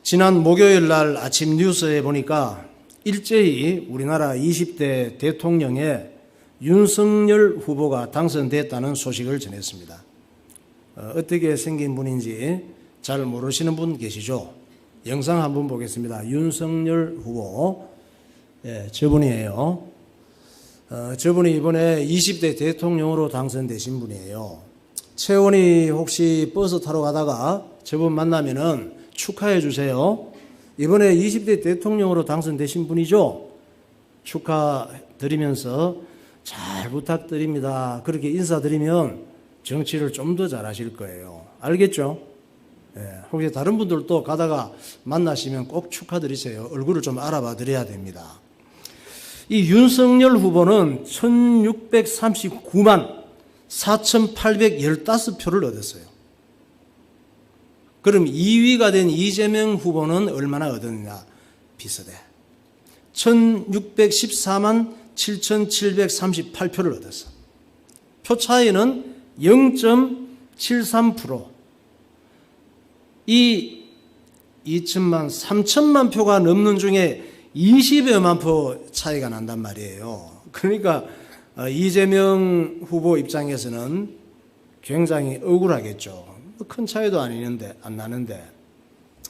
지난 목요일 날 아침 뉴스에 보니까 일제히 우리나라 20대 대통령에 윤석열 후보가 당선됐다는 소식을 전했습니다. 어떻게 생긴 분인지 잘 모르시는 분 계시죠? 영상 한번 보겠습니다. 윤석열 후보, 저분이에요. 저분이 이번에 20대 대통령으로 당선되신 분이에요. 채원이 혹시 버스 타러 가다가 저분 만나면은 축하해 주세요. 이번에 20대 대통령으로 당선되신 분이죠? 축하드리면서 잘 부탁드립니다. 그렇게 인사드리면 정치를 좀 더 잘하실 거예요. 알겠죠? 혹시 다른 분들도 가다가 만나시면 꼭 축하드리세요. 얼굴을 좀 알아봐 드려야 됩니다. 이 윤석열 후보는 1639만 4,815표를 얻었어요. 그럼 2위가 된 이재명 후보는 얼마나 얻었느냐? 비슷해. 1614만 7,738표를 얻었어. 표 차이는 0.73%. 이 2천만, 3천만 표가 넘는 중에 20여만 표 차이가 난단 말이에요. 그러니까 이재명 후보 입장에서는 굉장히 억울하겠죠. 큰 차이도 안 나는데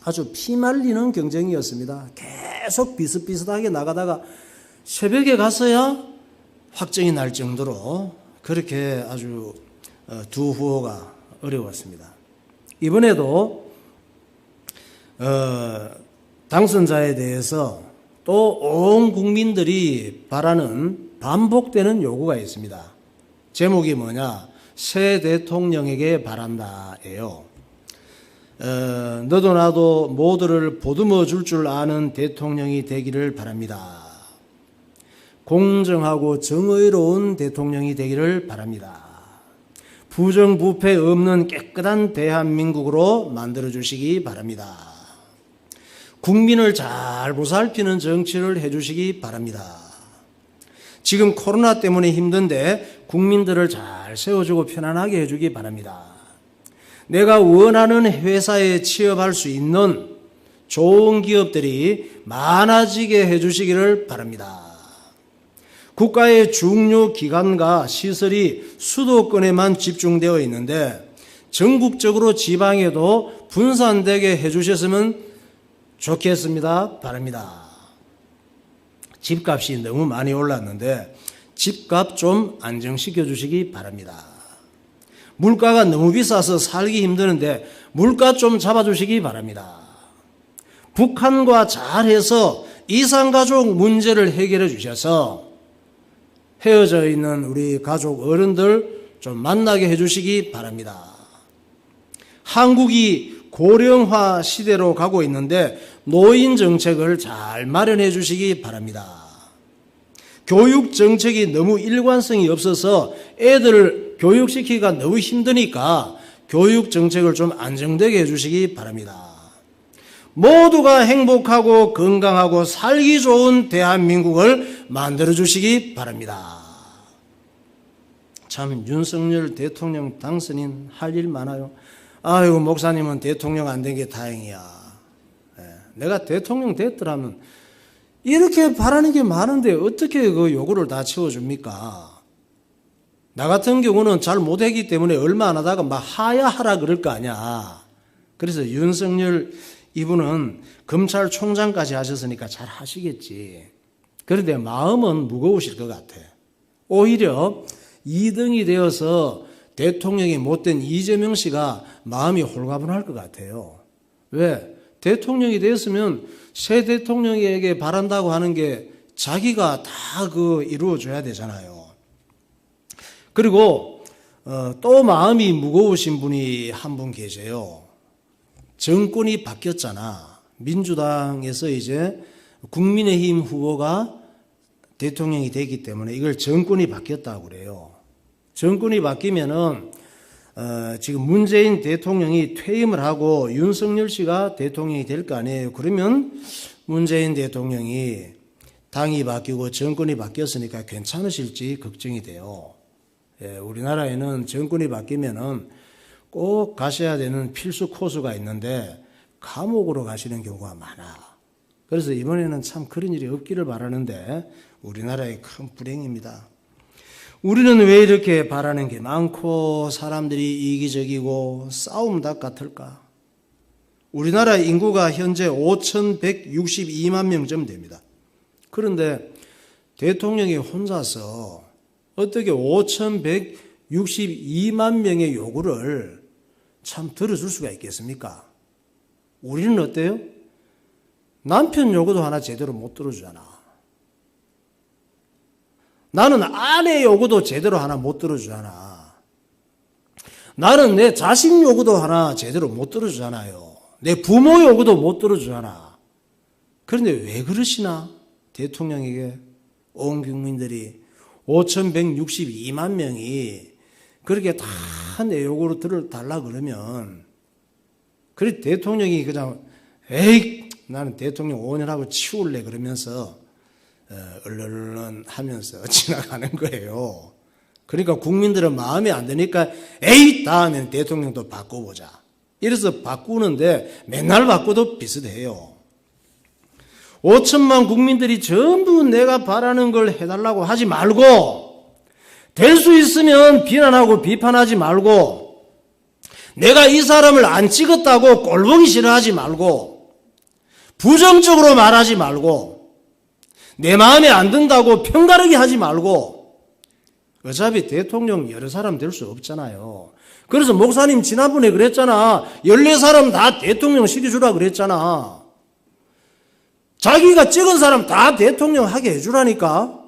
아주 피말리는 경쟁이었습니다. 계속 비슷비슷하게 나가다가 새벽에 가서야 확정이 날 정도로 그렇게 아주 두 후보가 어려웠습니다. 이번에도 당선자에 대해서 또 온 국민들이 바라는 반복되는 요구가 있습니다. 제목이 뭐냐? 새 대통령에게 바란다예요. 너도 나도 모두를 보듬어 줄 아는 대통령이 되기를 바랍니다. 공정하고 정의로운 대통령이 되기를 바랍니다. 부정부패 없는 깨끗한 대한민국으로 만들어주시기 바랍니다. 국민을 잘 보살피는 정치를 해주시기 바랍니다. 지금 코로나 때문에 힘든데 국민들을 잘 세워주고 편안하게 해주기 바랍니다. 내가 원하는 회사에 취업할 수 있는 좋은 기업들이 많아지게 해주시기를 바랍니다. 국가의 중요 기관과 시설이 수도권에만 집중되어 있는데 전국적으로 지방에도 분산되게 해주셨으면 좋겠습니다. 바랍니다. 집값이 너무 많이 올랐는데 집값 좀 안정시켜 주시기 바랍니다. 물가가 너무 비싸서 살기 힘드는데 물가 좀 잡아주시기 바랍니다. 북한과 잘해서 이산가족 문제를 해결해 주셔서 헤어져 있는 우리 가족 어른들 좀 만나게 해주시기 바랍니다. 한국이 고령화 시대로 가고 있는데 노인 정책을 잘 마련해 주시기 바랍니다. 교육 정책이 너무 일관성이 없어서 애들을 교육시키기가 너무 힘드니까 교육 정책을 좀 안정되게 해주시기 바랍니다. 모두가 행복하고 건강하고 살기 좋은 대한민국을 만들어주시기 바랍니다. 참 윤석열 대통령 당선인 할 일 많아요. 아이고 목사님은 대통령 안 된 게 다행이야. 내가 대통령 됐더라면 이렇게 바라는 게 많은데 어떻게 그 요구를 다 채워줍니까? 나 같은 경우는 잘 못했기 때문에 얼마 안 하다가 막 하야하라 그럴 거 아니야. 그래서 윤석열 이분은 검찰총장까지 하셨으니까 잘 하시겠지. 그런데 마음은 무거우실 것 같아. 오히려 2등이 되어서 대통령이 못된 이재명 씨가 마음이 홀가분할 것 같아요. 왜? 대통령이 되었으면 새 대통령에게 바란다고 하는 게 자기가 다 이루어줘야 되잖아요. 그리고 또 마음이 무거우신 분이 한 분 계세요. 정권이 바뀌었잖아. 민주당에서 이제 국민의힘 후보가 대통령이 됐기 때문에 이걸 정권이 바뀌었다고 그래요. 정권이 바뀌면은 지금 문재인 대통령이 퇴임을 하고 윤석열 씨가 대통령이 될 거 아니에요. 그러면 문재인 대통령이 당이 바뀌고 정권이 바뀌었으니까 괜찮으실지 걱정이 돼요. 우리나라에는 정권이 바뀌면은 꼭 가셔야 되는 필수 코스가 있는데 감옥으로 가시는 경우가 많아. 그래서 이번에는 참 그런 일이 없기를 바라는데 우리나라의 큰 불행입니다. 우리는 왜 이렇게 바라는 게 많고 사람들이 이기적이고 싸움 닭 같을까? 우리나라 인구가 현재 5,162만 명쯤 됩니다. 그런데 대통령이 혼자서 어떻게 5,162만 명의 요구를 참 들어줄 수가 있겠습니까? 우리는 어때요? 남편 요구도 하나 제대로 못 들어주잖아. 나는 아내 요구도 제대로 하나 못 들어주잖아. 나는 내 자식 요구도 하나 제대로 못 들어주잖아요. 내 부모 요구도 못 들어주잖아. 그런데 왜 그러시나? 대통령에게 온 국민들이 5,162만 명이 그렇게 다 내 요구로 들어달라 그러면 그래 대통령이 그냥 에이 나는 대통령 5년 하고 치울래 그러면서 얼른 하면서 지나가는 거예요. 그러니까 국민들은 마음에 안 드니까 에이 다음엔 대통령도 바꿔보자. 이래서 바꾸는데 맨날 바꿔도 비슷해요. 5천만 국민들이 전부 내가 바라는 걸 해달라고 하지 말고 될 수 있으면 비난하고 비판하지 말고 내가 이 사람을 안 찍었다고 꼴보기 싫어하지 말고 부정적으로 말하지 말고 내 마음에 안 든다고 편가르기 하지 말고 어차피 대통령 여러 사람 될 수 없잖아요. 그래서 목사님 지난번에 그랬잖아. 14사람 다 대통령 시켜주라 그랬잖아. 자기가 찍은 사람 다 대통령 하게 해주라니까.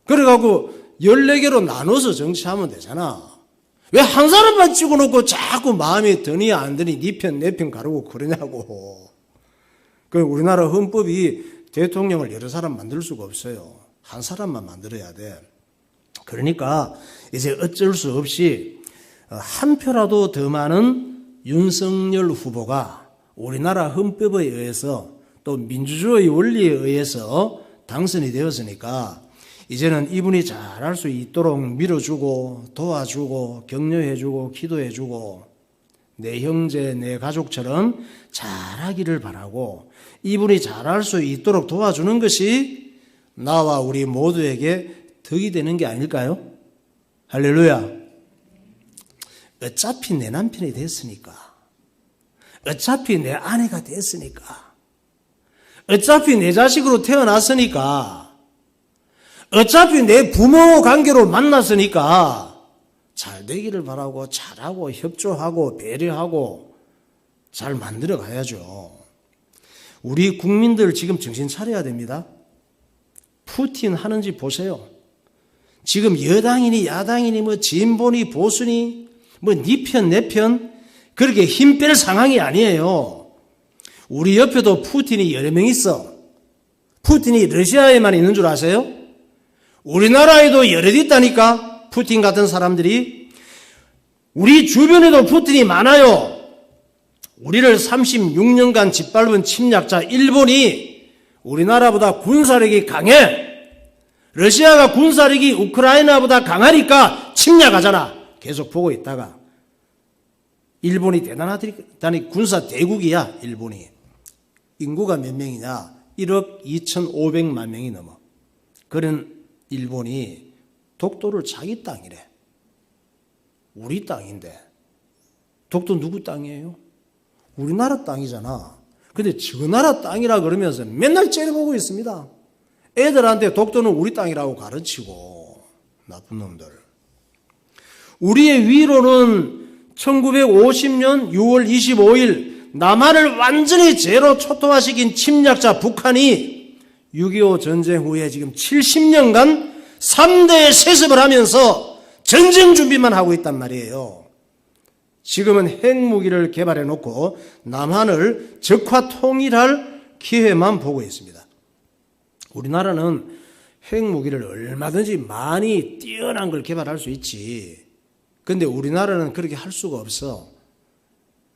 그래갖고 14개로 나눠서 정치하면 되잖아. 왜 한 사람만 찍어놓고 자꾸 마음에 드니 안 드니 네 편 내 편 가르고 그러냐고. 그 우리나라 헌법이 대통령을 여러 사람 만들 수가 없어요. 한 사람만 만들어야 돼. 그러니까 이제 어쩔 수 없이 한 표라도 더 많은 윤석열 후보가 우리나라 헌법에 의해서 또 민주주의 원리에 의해서 당선이 되었으니까 이제는 이분이 잘할 수 있도록 밀어주고 도와주고 격려해주고 기도해주고 내 형제 내 가족처럼 잘하기를 바라고 이분이 잘할 수 있도록 도와주는 것이 나와 우리 모두에게 덕이 되는 게 아닐까요? 할렐루야. 어차피 내 남편이 됐으니까 어차피 내 아내가 됐으니까 어차피 내 자식으로 태어났으니까 어차피 내 부모 관계로 만났으니까 잘 되기를 바라고 잘하고 협조하고 배려하고 잘 만들어 가야죠. 우리 국민들 지금 정신 차려야 됩니다. 푸틴 하는지 보세요. 지금 여당이니 야당이니 뭐 진보니 보수니 뭐 네 편 내 편 그렇게 힘 뺄 상황이 아니에요. 우리 옆에도 푸틴이 여러 명 있어. 푸틴이 러시아에만 있는 줄 아세요? 우리나라에도 여럿 있다니까. 푸틴 같은 사람들이. 우리 주변에도 푸틴이 많아요. 우리를 36년간 짓밟은 침략자 일본이 우리나라보다 군사력이 강해. 러시아가 군사력이 우크라이나보다 강하니까 침략하잖아. 계속 보고 있다가 일본이 대단하다니 군사 대국이야. 일본이 인구가 몇 명이냐 1억 2,500만 명이 넘어. 그런 일본이 독도를 자기 땅이래. 우리 땅인데 독도 누구 땅이에요? 우리나라 땅이잖아. 근데 저 나라 땅이라 그러면서 맨날 째려보고 있습니다. 애들한테 독도는 우리 땅이라고 가르치고. 나쁜 놈들. 우리의 위로는 1950년 6월 25일 남한을 완전히 제로 초토화시킨 침략자 북한이 6.25 전쟁 후에 지금 70년간 3대 세습을 하면서 전쟁 준비만 하고 있단 말이에요. 지금은 핵무기를 개발해 놓고 남한을 적화 통일할 기회만 보고 있습니다. 우리나라는 핵무기를 얼마든지 많이 뛰어난 걸 개발할 수 있지. 근데 우리나라는 그렇게 할 수가 없어.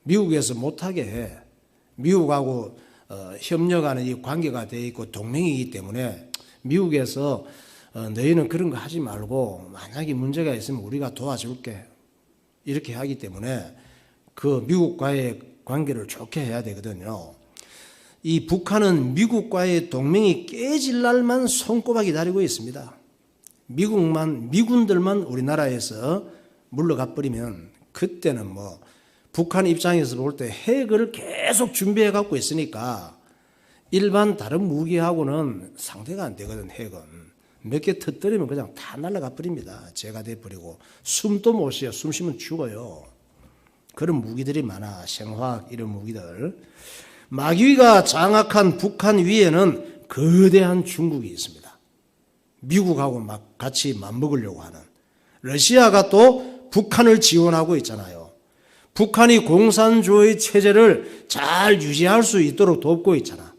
미국에서 못하게 해. 미국하고 협력하는 이 관계가 돼 있고 동맹이기 때문에 미국에서 너희는 그런 거 하지 말고 만약에 문제가 있으면 우리가 도와줄게. 이렇게 하기 때문에 그 미국과의 관계를 좋게 해야 되거든요. 이 북한은 미국과의 동맹이 깨질 날만 손꼽아 기다리고 있습니다. 미군들만 우리나라에서 물러가 버리면 그때는 뭐 북한 입장에서 볼 때 핵을 계속 준비해 갖고 있으니까 일반 다른 무기하고는 상대가 안 되거든. 핵은 몇 개 터뜨리면 그냥 다 날아가 버립니다. 재가 돼 버리고 숨도 못 쉬어. 숨 쉬면 죽어요. 그런 무기들이 많아. 생화학 이런 무기들. 마귀가 장악한 북한 위에는 거대한 중국이 있습니다. 미국하고 막 같이 맞먹으려고 하는. 러시아가 또 북한을 지원하고 있잖아요. 북한이 공산주의 체제를 잘 유지할 수 있도록 돕고 있잖아.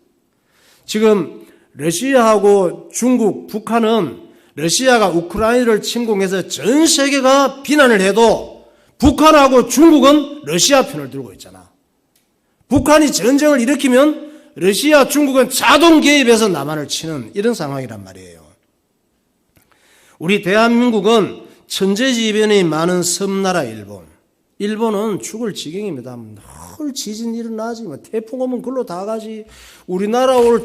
지금 러시아하고 중국, 북한은 러시아가 우크라이나를 침공해서 전 세계가 비난을 해도 북한하고 중국은 러시아 편을 들고 있잖아. 북한이 전쟁을 일으키면 러시아, 중국은 자동 개입해서 남한을 치는 이런 상황이란 말이에요. 우리 대한민국은 천재지변이 많은 섬나라 일본은 죽을 지경입니다. 늘 지진 일어나지, 태풍 오면 글로 다 가지. 우리나라로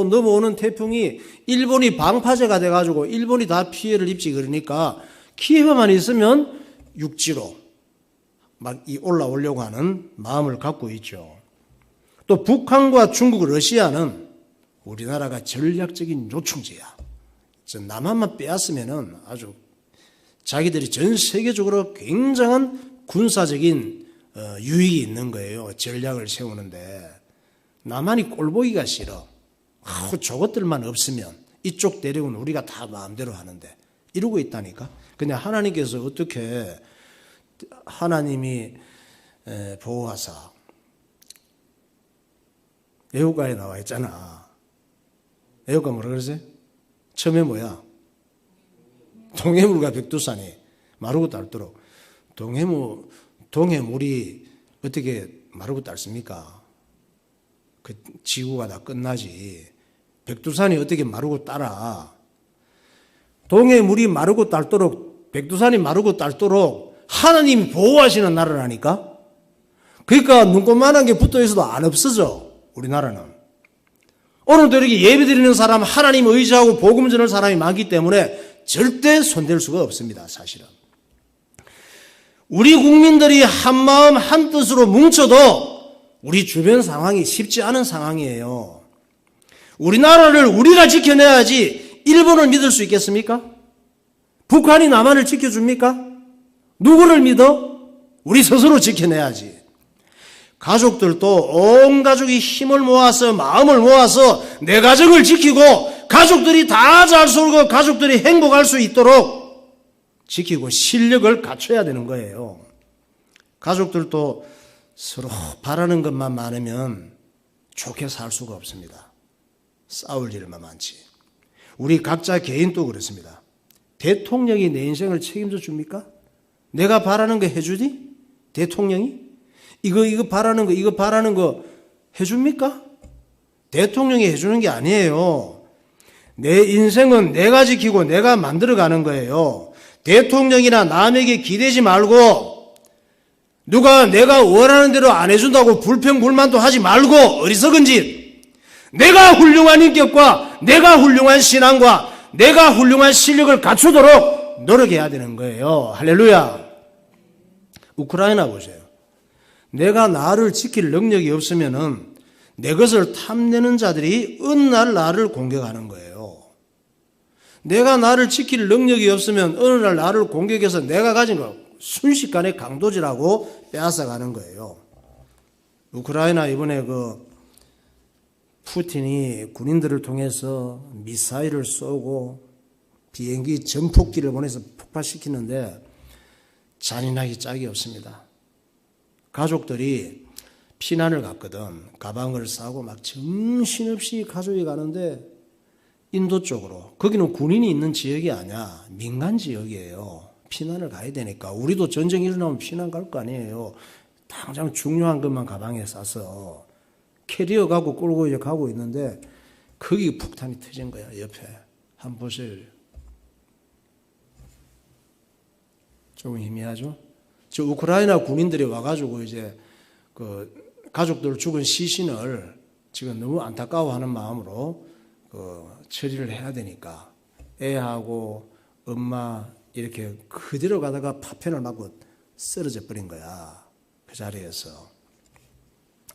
넘어오는 태풍이 일본이 방파제가 돼가지고 일본이 다 피해를 입지. 그러니까 기회만 있으면 육지로 막 올라오려고 하는 마음을 갖고 있죠. 또 북한과 중국, 러시아는 우리나라가 전략적인 요충지야. 남한만 빼앗으면은 아주 자기들이 전 세계적으로 굉장한 군사적인 유익이 있는 거예요. 전략을 세우는데 남한이 꼴보기가 싫어. 저것들만 없으면 이쪽 대륙은 우리가 다 마음대로 하는데 이러고 있다니까. 그냥 하나님께서 어떻게 하나님이 보호하사 애호가에 나와 있잖아. 애호가 뭐라 그러세요? 처음에 뭐야? 동해물과 백두산이 마르고 닳도록. 동해물이 어떻게 마르고 닳습니까? 그 지구가 다 끝나지. 백두산이 어떻게 마르고 닳아? 동해물이 마르고 닳도록, 백두산이 마르고 닳도록 하나님이 보호하시는 나라라니까? 그러니까 눈꽃만한 게 붙어 있어도 안 없어져, 우리나라는. 오늘도 이렇게 예배 드리는 사람, 하나님 의지하고 복음 전할 사람이 많기 때문에 절대 손댈 수가 없습니다, 사실은. 우리 국민들이 한마음 한뜻으로 뭉쳐도 우리 주변 상황이 쉽지 않은 상황이에요. 우리나라를 우리가 지켜내야지 일본을 믿을 수 있겠습니까? 북한이 남한을 지켜줍니까? 누구를 믿어? 우리 스스로 지켜내야지. 가족들도 온 가족이 힘을 모아서 마음을 모아서 내 가정을 지키고 가족들이 다 잘 살고 가족들이 행복할 수 있도록 지키고 실력을 갖춰야 되는 거예요. 가족들도 서로 바라는 것만 많으면 좋게 살 수가 없습니다. 싸울 일만 많지. 우리 각자 개인도 그렇습니다. 대통령이 내 인생을 책임져 줍니까? 내가 바라는 거 해주니? 대통령이? 이거 바라는 거 해줍니까? 대통령이 해주는 게 아니에요. 내 인생은 내가 지키고 내가 만들어가는 거예요. 대통령이나 남에게 기대지 말고 누가 내가 원하는 대로 안 해준다고 불평불만도 하지 말고 어리석은 짓. 내가 훌륭한 인격과 내가 훌륭한 신앙과 내가 훌륭한 실력을 갖추도록 노력해야 되는 거예요. 할렐루야. 우크라이나 보세요. 내가 나를 지킬 능력이 없으면은 내 것을 탐내는 자들이 어느 날 나를 공격하는 거예요. 내가 나를 지킬 능력이 없으면 어느 날 나를 공격해서 내가 가진 거 순식간에 강도질하고 빼앗아가는 거예요. 우크라이나 이번에 푸틴이 군인들을 통해서 미사일을 쏘고 비행기 전폭기를 보내서 폭파시키는데 잔인하기 짝이 없습니다. 가족들이 피난을 갔거든. 가방을 싸고 막 정신없이 가족이 가는데 인도 쪽으로. 거기는 군인이 있는 지역이 아니야. 민간 지역이에요. 피난을 가야 되니까. 우리도 전쟁이 일어나면 피난 갈 거 아니에요. 당장 중요한 것만 가방에 싸서 캐리어 갖고 끌고 이제 가고 있는데 거기 폭탄이 터진 거야. 옆에. 한번 보세요. 조금 희미하죠? 저 우크라이나 군인들이 와가지고 이제 가족들 죽은 시신을 지금 너무 안타까워하는 마음으로 처리를 해야 되니까 애하고 엄마 이렇게 그대로 가다가 파편을 맞고 쓰러져 버린 거야. 그 자리에서.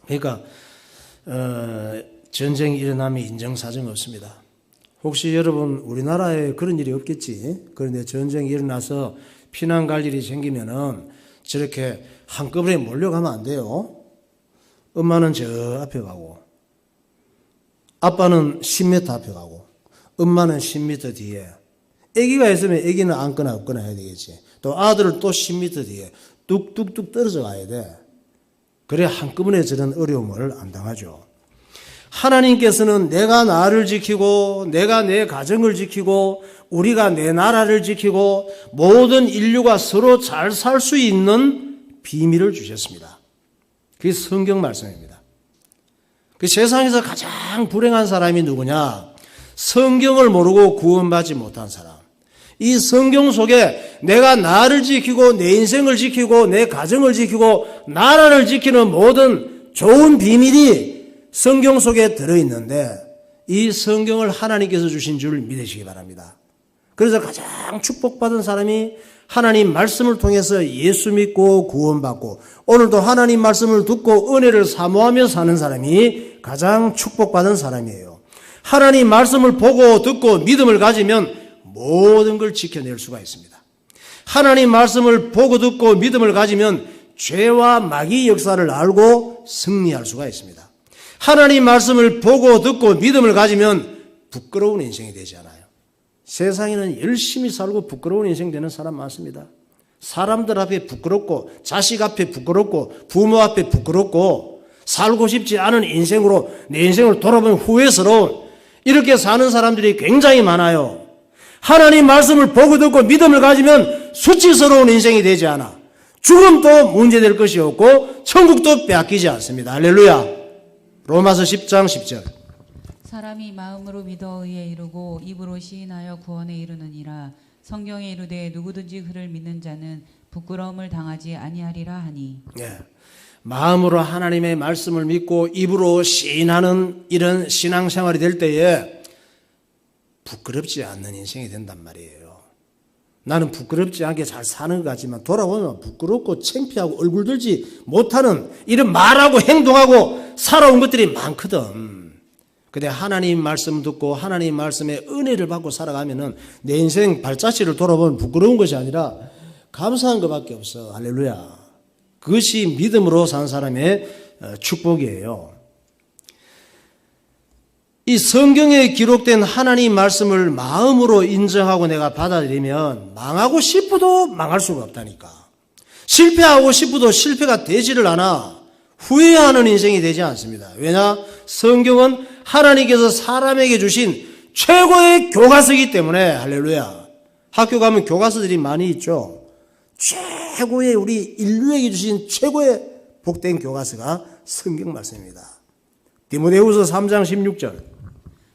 그러니까 전쟁이 일어나면 인정사정 없습니다. 혹시 여러분 우리나라에 그런 일이 없겠지. 그런데 전쟁이 일어나서 피난 갈 일이 생기면은 저렇게 한꺼번에 몰려가면 안 돼요. 엄마는 저 앞에 가고 아빠는 10m 앞에 가고 엄마는 10m 뒤에, 아기가 있으면 아기는 앉거나 없거나 해야 되겠지. 또 아들은 또 10m 뒤에 뚝뚝뚝 떨어져 가야 돼. 그래야 한꺼번에 저런 어려움을 안 당하죠. 하나님께서는 내가 나를 지키고 내가 내 가정을 지키고 우리가 내 나라를 지키고 모든 인류가 서로 잘 살 수 있는 비밀을 주셨습니다. 그게 성경 말씀입니다. 그 세상에서 가장 불행한 사람이 누구냐? 성경을 모르고 구원받지 못한 사람. 이 성경 속에 내가 나를 지키고 내 인생을 지키고 내 가정을 지키고 나라를 지키는 모든 좋은 비밀이 성경 속에 들어있는데 이 성경을 하나님께서 주신 줄 믿으시기 바랍니다. 그래서 가장 축복받은 사람이 하나님 말씀을 통해서 예수 믿고 구원받고 오늘도 하나님 말씀을 듣고 은혜를 사모하며 사는 사람이 가장 축복받은 사람이에요. 하나님 말씀을 보고 듣고 믿음을 가지면 모든 걸 지켜낼 수가 있습니다. 하나님 말씀을 보고 듣고 믿음을 가지면 죄와 마귀 역사를 알고 승리할 수가 있습니다. 하나님 말씀을 보고 듣고 믿음을 가지면 부끄러운 인생이 되지 않아요. 세상에는 열심히 살고 부끄러운 인생 되는 사람 많습니다. 사람들 앞에 부끄럽고 자식 앞에 부끄럽고 부모 앞에 부끄럽고 살고 싶지 않은 인생으로 내 인생을 돌아보면 후회스러운 이렇게 사는 사람들이 굉장히 많아요. 하나님 말씀을 보고 듣고 믿음을 가지면 수치스러운 인생이 되지 않아. 죽음도 문제될 것이 없고 천국도 빼앗기지 않습니다. 할렐루야. 로마서 10장 10절. 사람이 마음으로 믿어 의에 이르고 입으로 시인하여 구원에 이르느니라. 성경에 이르되 누구든지 그를 믿는 자는 부끄러움을 당하지 아니하리라 하니. 네. 마음으로 하나님의 말씀을 믿고 입으로 시인하는 이런 신앙생활이 될 때에 부끄럽지 않는 인생이 된단 말이에요. 나는 부끄럽지 않게 잘 사는 것 같지만 돌아보면 부끄럽고 창피하고 얼굴 들지 못하는 이런 말하고 행동하고 살아온 것들이 많거든. 근데 하나님 말씀 듣고 하나님 말씀의 은혜를 받고 살아가면은 내 인생 발자취를 돌아보면 부끄러운 것이 아니라 감사한 것밖에 없어. 할렐루야. 그것이 믿음으로 산 사람의 축복이에요. 이 성경에 기록된 하나님 말씀을 마음으로 인정하고 내가 받아들이면 망하고 싶어도 망할 수가 없다니까. 실패하고 싶어도 실패가 되지를 않아. 후회하는 인생이 되지 않습니다. 왜냐? 성경은 하나님께서 사람에게 주신 최고의 교과서이기 때문에. 할렐루야. 학교 가면 교과서들이 많이 있죠. 최고의 우리 인류에게 주신 최고의 복된 교과서가 성경 말씀입니다. 디모데후서 3장 16절.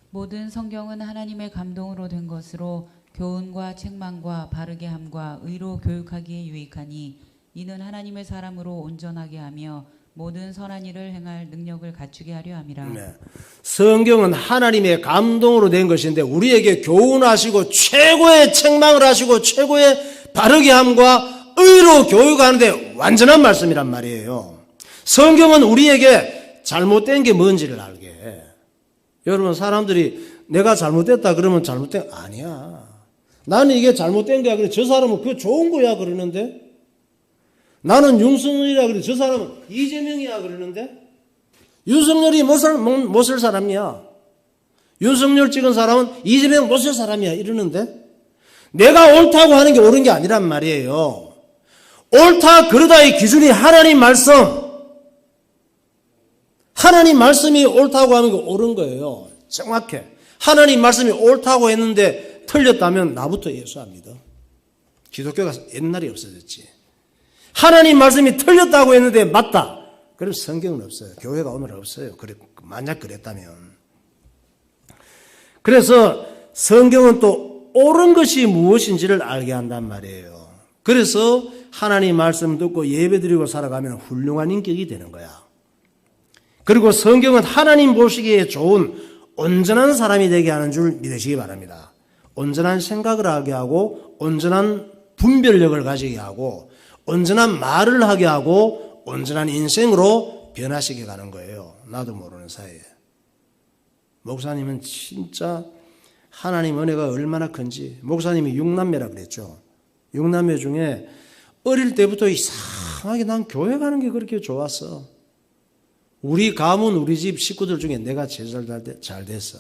모든 성경은 하나님의 감동으로 된 것으로 교훈과 책망과 바르게 함과 의로 교육하기에 유익하니 이는 하나님의 사람으로 온전하게 하며 모든 선한 일을 행할 능력을 갖추게 하려 함이라. 네. 성경은 하나님의 감동으로 된 것인데 우리에게 교훈하시고 최고의 책망을 하시고 최고의 바르게 함과 의로 교육하는데 완전한 말씀이란 말이에요. 성경은 우리에게 잘못된 게 뭔지를 알게 해. 여러분 사람들이 내가 잘못됐다 그러면 잘못된 아니야. 나는 이게 잘못된 거야. 그래 저 사람은 그거 좋은 거야 그러는데 나는 윤석열이라 그래 저 사람은 이재명이야 그러는데 윤석열이 못 쓸 사람이야. 윤석열 찍은 사람은 이재명 못 쓸 사람이야 이러는데 내가 옳다고 하는 게 옳은 게 아니란 말이에요. 옳다 그러다의 기준이 하나님 말씀. 하나님 말씀이 옳다고 하는 게 옳은 거예요. 정확해. 하나님 말씀이 옳다고 했는데 틀렸다면 나부터 예수 안 믿어. 기독교가 옛날에 없어졌지. 하나님 말씀이 틀렸다고 했는데 맞다. 그럼 성경은 없어요. 교회가 오늘 없어요. 그래, 만약 그랬다면. 그래서 성경은 또 옳은 것이 무엇인지를 알게 한단 말이에요. 그래서 하나님 말씀 듣고 예배드리고 살아가면 훌륭한 인격이 되는 거야. 그리고 성경은 하나님 보시기에 좋은 온전한 사람이 되게 하는 줄 믿으시기 바랍니다. 온전한 생각을 하게 하고 온전한 분별력을 가지게 하고 온전한 말을 하게 하고 온전한 인생으로 변화시켜 가는 거예요. 나도 모르는 사이에. 목사님은 진짜 하나님 은혜가 얼마나 큰지. 목사님이 6남매라 그랬죠. 6남매 중에 어릴 때부터 이상하게 난 교회 가는 게 그렇게 좋았어. 우리 가문, 우리 집 식구들 중에 내가 제일 잘 됐어.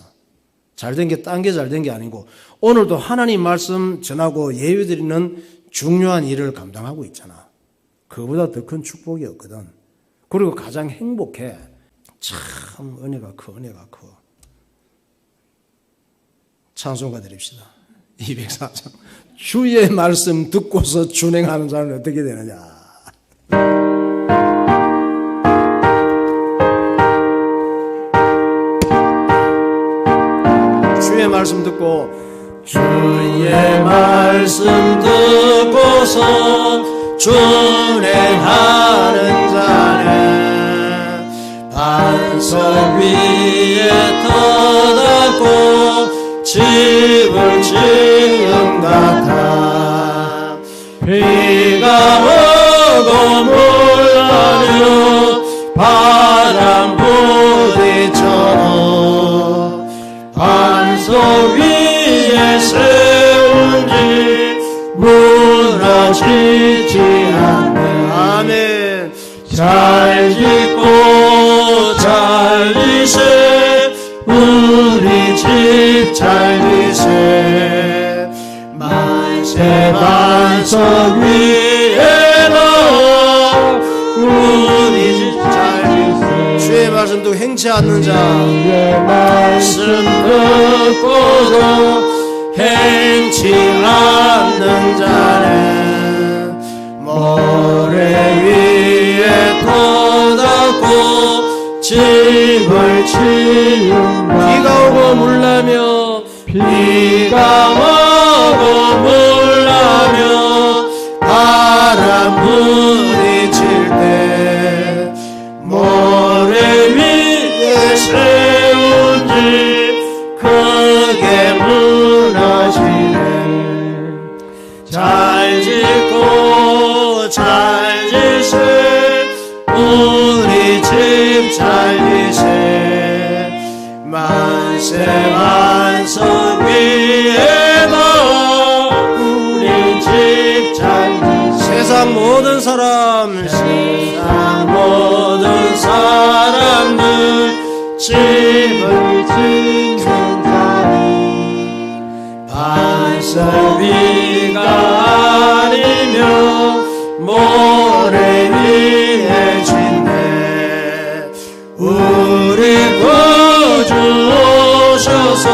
잘 된 게 딴 게 잘 된 게 아니고 오늘도 하나님 말씀 전하고 예배 드리는 중요한 일을 감당하고 있잖아. 그보다 더 큰 축복이 없거든. 그리고 가장 행복해. 참 은혜가 커, 은혜가 커. 찬송가 드립시다. 204장. 주의 말씀 듣고서 준행하는 자는 어떻게 되느냐. 주의 말씀 듣고 주의 말씀 듣고서 준행하는 자는 반석 위에 터닫고 집을 지은 같아. 비가 오고 물나며 바람 부딪혀도 반석 위에 세운 집 무너지지 않네. 아멘. 잘 짓고 잘 지세 우리 집 잘 지세. 만세 반석 위에 넣어 우리 집 잘 지세. 주의 말씀도 행치 않는 자. 주의 말씀 듣고도 행치 않는 자는 모래 위에 터닫고 집을 지은 비가 오고 물나며 비가 오고 물나며 바람 부딪힐 때 모래 위에 세운 집 크게 무너지네. 잘 짓고 잘 지세 우리 집 잘 지세. 만세 반석 위에 넣어 우리 집 잘 지세. 세상 모든 사람 세상 모든 사람들 집을 짓는 자니 반석 위가 아니며 모래 위에 짓네. 우리 구주 오셔서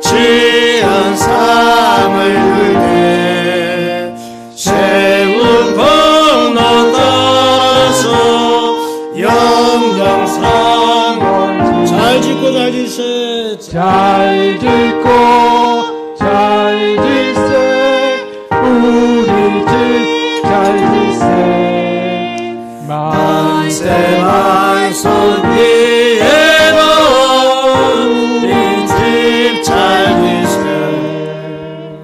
지은 삶을 들때 세운 공로 따라서 영영상 잘 짓고 잘 지세. 잘 짓고 잘 지세 우리 집 잘 지세. 만세 반석 위에 넣어 우리 집 잘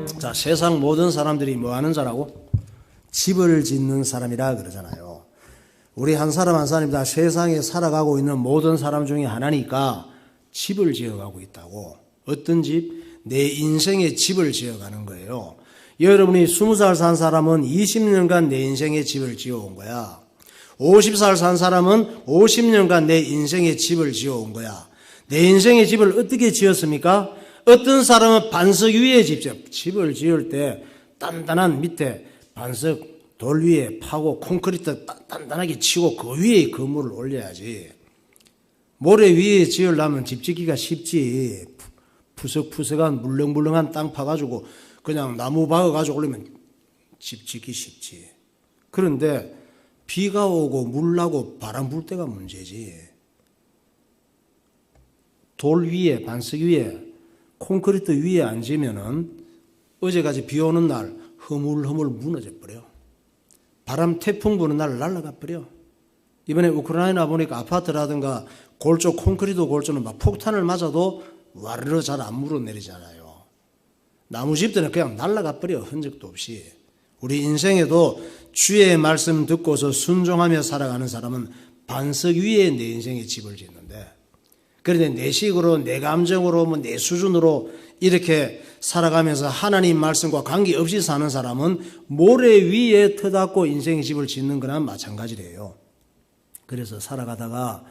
지세. 자, 세상 모든 사람들이 뭐 하는 자라고? 집을 짓는 사람이라 그러잖아요. 우리 한 사람 한 사람이 다 세상에 살아가고 있는 모든 사람 중에 하나니까 집을 지어가고 있다고. 어떤 집? 내 인생의 집을 지어가는 거예요. 여러분이 20살 산 사람은 20년간 내 인생의 집을 지어온 거야. 50살 산 사람은 50년간 내 인생의 집을 지어온 거야. 내 인생의 집을 어떻게 지었습니까? 어떤 사람은 반석 위에 집을 지을 때 단단한 밑에 반석 돌 위에 파고 콘크리트 단단하게 치고 그 위에 건물을 올려야지. 모래 위에 지으려면 집 짓기가 쉽지. 푸석푸석한 물렁물렁한 땅 파가지고 그냥 나무 박아가지고 올리면 집 짓기 쉽지. 그런데 비가 오고 물 나고 바람 불 때가 문제지. 돌 위에 반석 위에 콘크리트 위에 앉으면은 어제까지 비 오는 날 허물허물 무너져 버려. 바람 태풍 부는 날 날아가 버려. 이번에 우크라이나 보니까 아파트라든가 골조, 콘크리트 골조는 막 폭탄을 맞아도 와르르 잘 안 물어내리잖아요. 나무집들은 그냥 날아가 버려, 흔적도 없이. 우리 인생에도 주의 말씀 듣고서 순종하며 살아가는 사람은 반석 위에 내 인생의 집을 짓는데, 그런데 내 식으로, 내 감정으로, 내 수준으로 이렇게 살아가면서 하나님 말씀과 관계없이 사는 사람은 모래 위에 터닫고 인생의 집을 짓는 거나 마찬가지래요. 그래서 살아가다가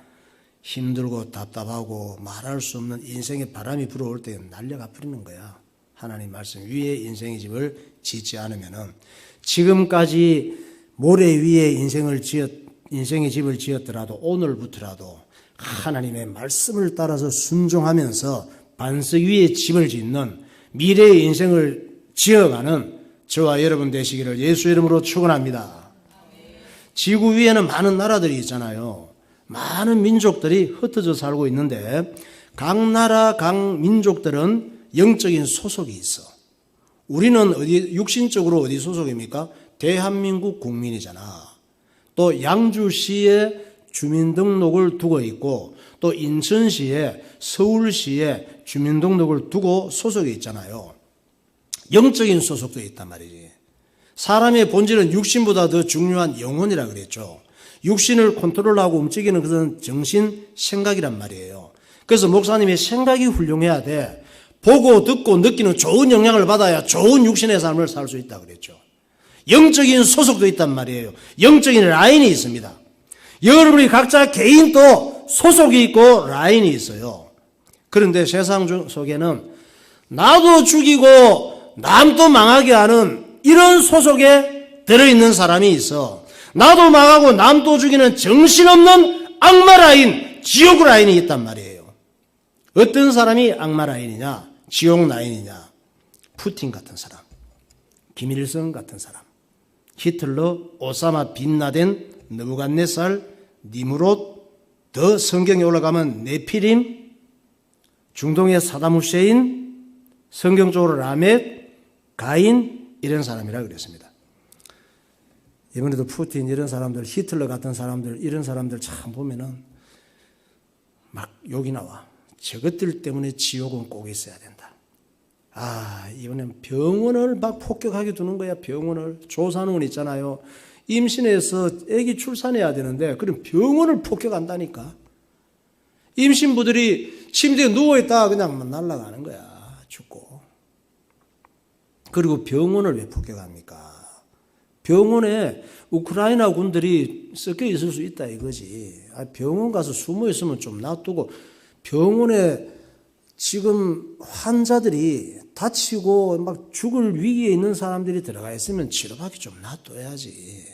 힘들고 답답하고 말할 수 없는 인생의 바람이 불어올 때 날려가 버리는 거야. 하나님 말씀 위에 인생의 집을 짓지 않으면은, 지금까지 모래 위에 인생의 집을 지었더라도 오늘부터라도 하나님의 말씀을 따라서 순종하면서 반석 위에 집을 짓는 미래의 인생을 지어가는 저와 여러분 되시기를 예수 이름으로 축원합니다. 지구 위에는 많은 나라들이 있잖아요. 많은 민족들이 흩어져 살고 있는데 각 나라, 각 민족들은 영적인 소속이 있어. 우리는 육신적으로 어디 소속입니까? 대한민국 국민이잖아. 또 양주시에 주민등록을 두고 있고, 또 인천시에, 서울시에 주민등록을 두고 소속이 있잖아요. 영적인 소속도 있단 말이지. 사람의 본질은 육신보다 더 중요한 영혼이라 그랬죠. 육신을 컨트롤하고 움직이는 것은 정신, 생각이란 말이에요. 그래서 목사님의 생각이 훌륭해야 돼. 보고 듣고 느끼는 좋은 영향을 받아야 좋은 육신의 삶을 살 수 있다 그랬죠. 영적인 소속도 있단 말이에요. 영적인 라인이 있습니다. 여러분이 각자 개인도 소속이 있고 라인이 있어요. 그런데 세상 속에는 나도 죽이고 남도 망하게 하는 이런 소속에 들어있는 사람이 있어. 나도 망하고 남도 죽이는 정신없는 악마 라인, 지옥 라인이 있단 말이에요. 어떤 사람이 악마 라인이냐, 지옥 라인이냐? 푸틴 같은 사람, 김일성 같은 사람, 히틀러, 오사마 빈라덴, 느부갓네살, 니무롯, 더 성경에 올라가면 네피림, 중동의 사담 후세인, 성경적으로 라멧, 가인, 이런 사람이라 그랬습니다. 이번에도 푸틴 이런 사람들, 히틀러 같은 사람들, 이런 사람들 참 보면은 막 욕이 나와. 저것들 때문에 지옥은 꼭 있어야 된다. 이번엔 병원을 막 폭격하게 두는 거야. 병원을. 조산원 있잖아요. 임신해서 아기 출산해야 되는데 그럼 병원을 폭격한다니까. 임신부들이 침대에 누워있다가 그냥 날아가는 거야. 죽고. 그리고 병원을 왜 폭격합니까? 병원에 우크라이나 군들이 섞여 있을 수 있다 이거지. 병원 가서 숨어 있으면 좀 놔두고, 병원에 지금 환자들이 다치고 막 죽을 위기에 있는 사람들이 들어가 있으면 치료받기 좀 놔둬야지.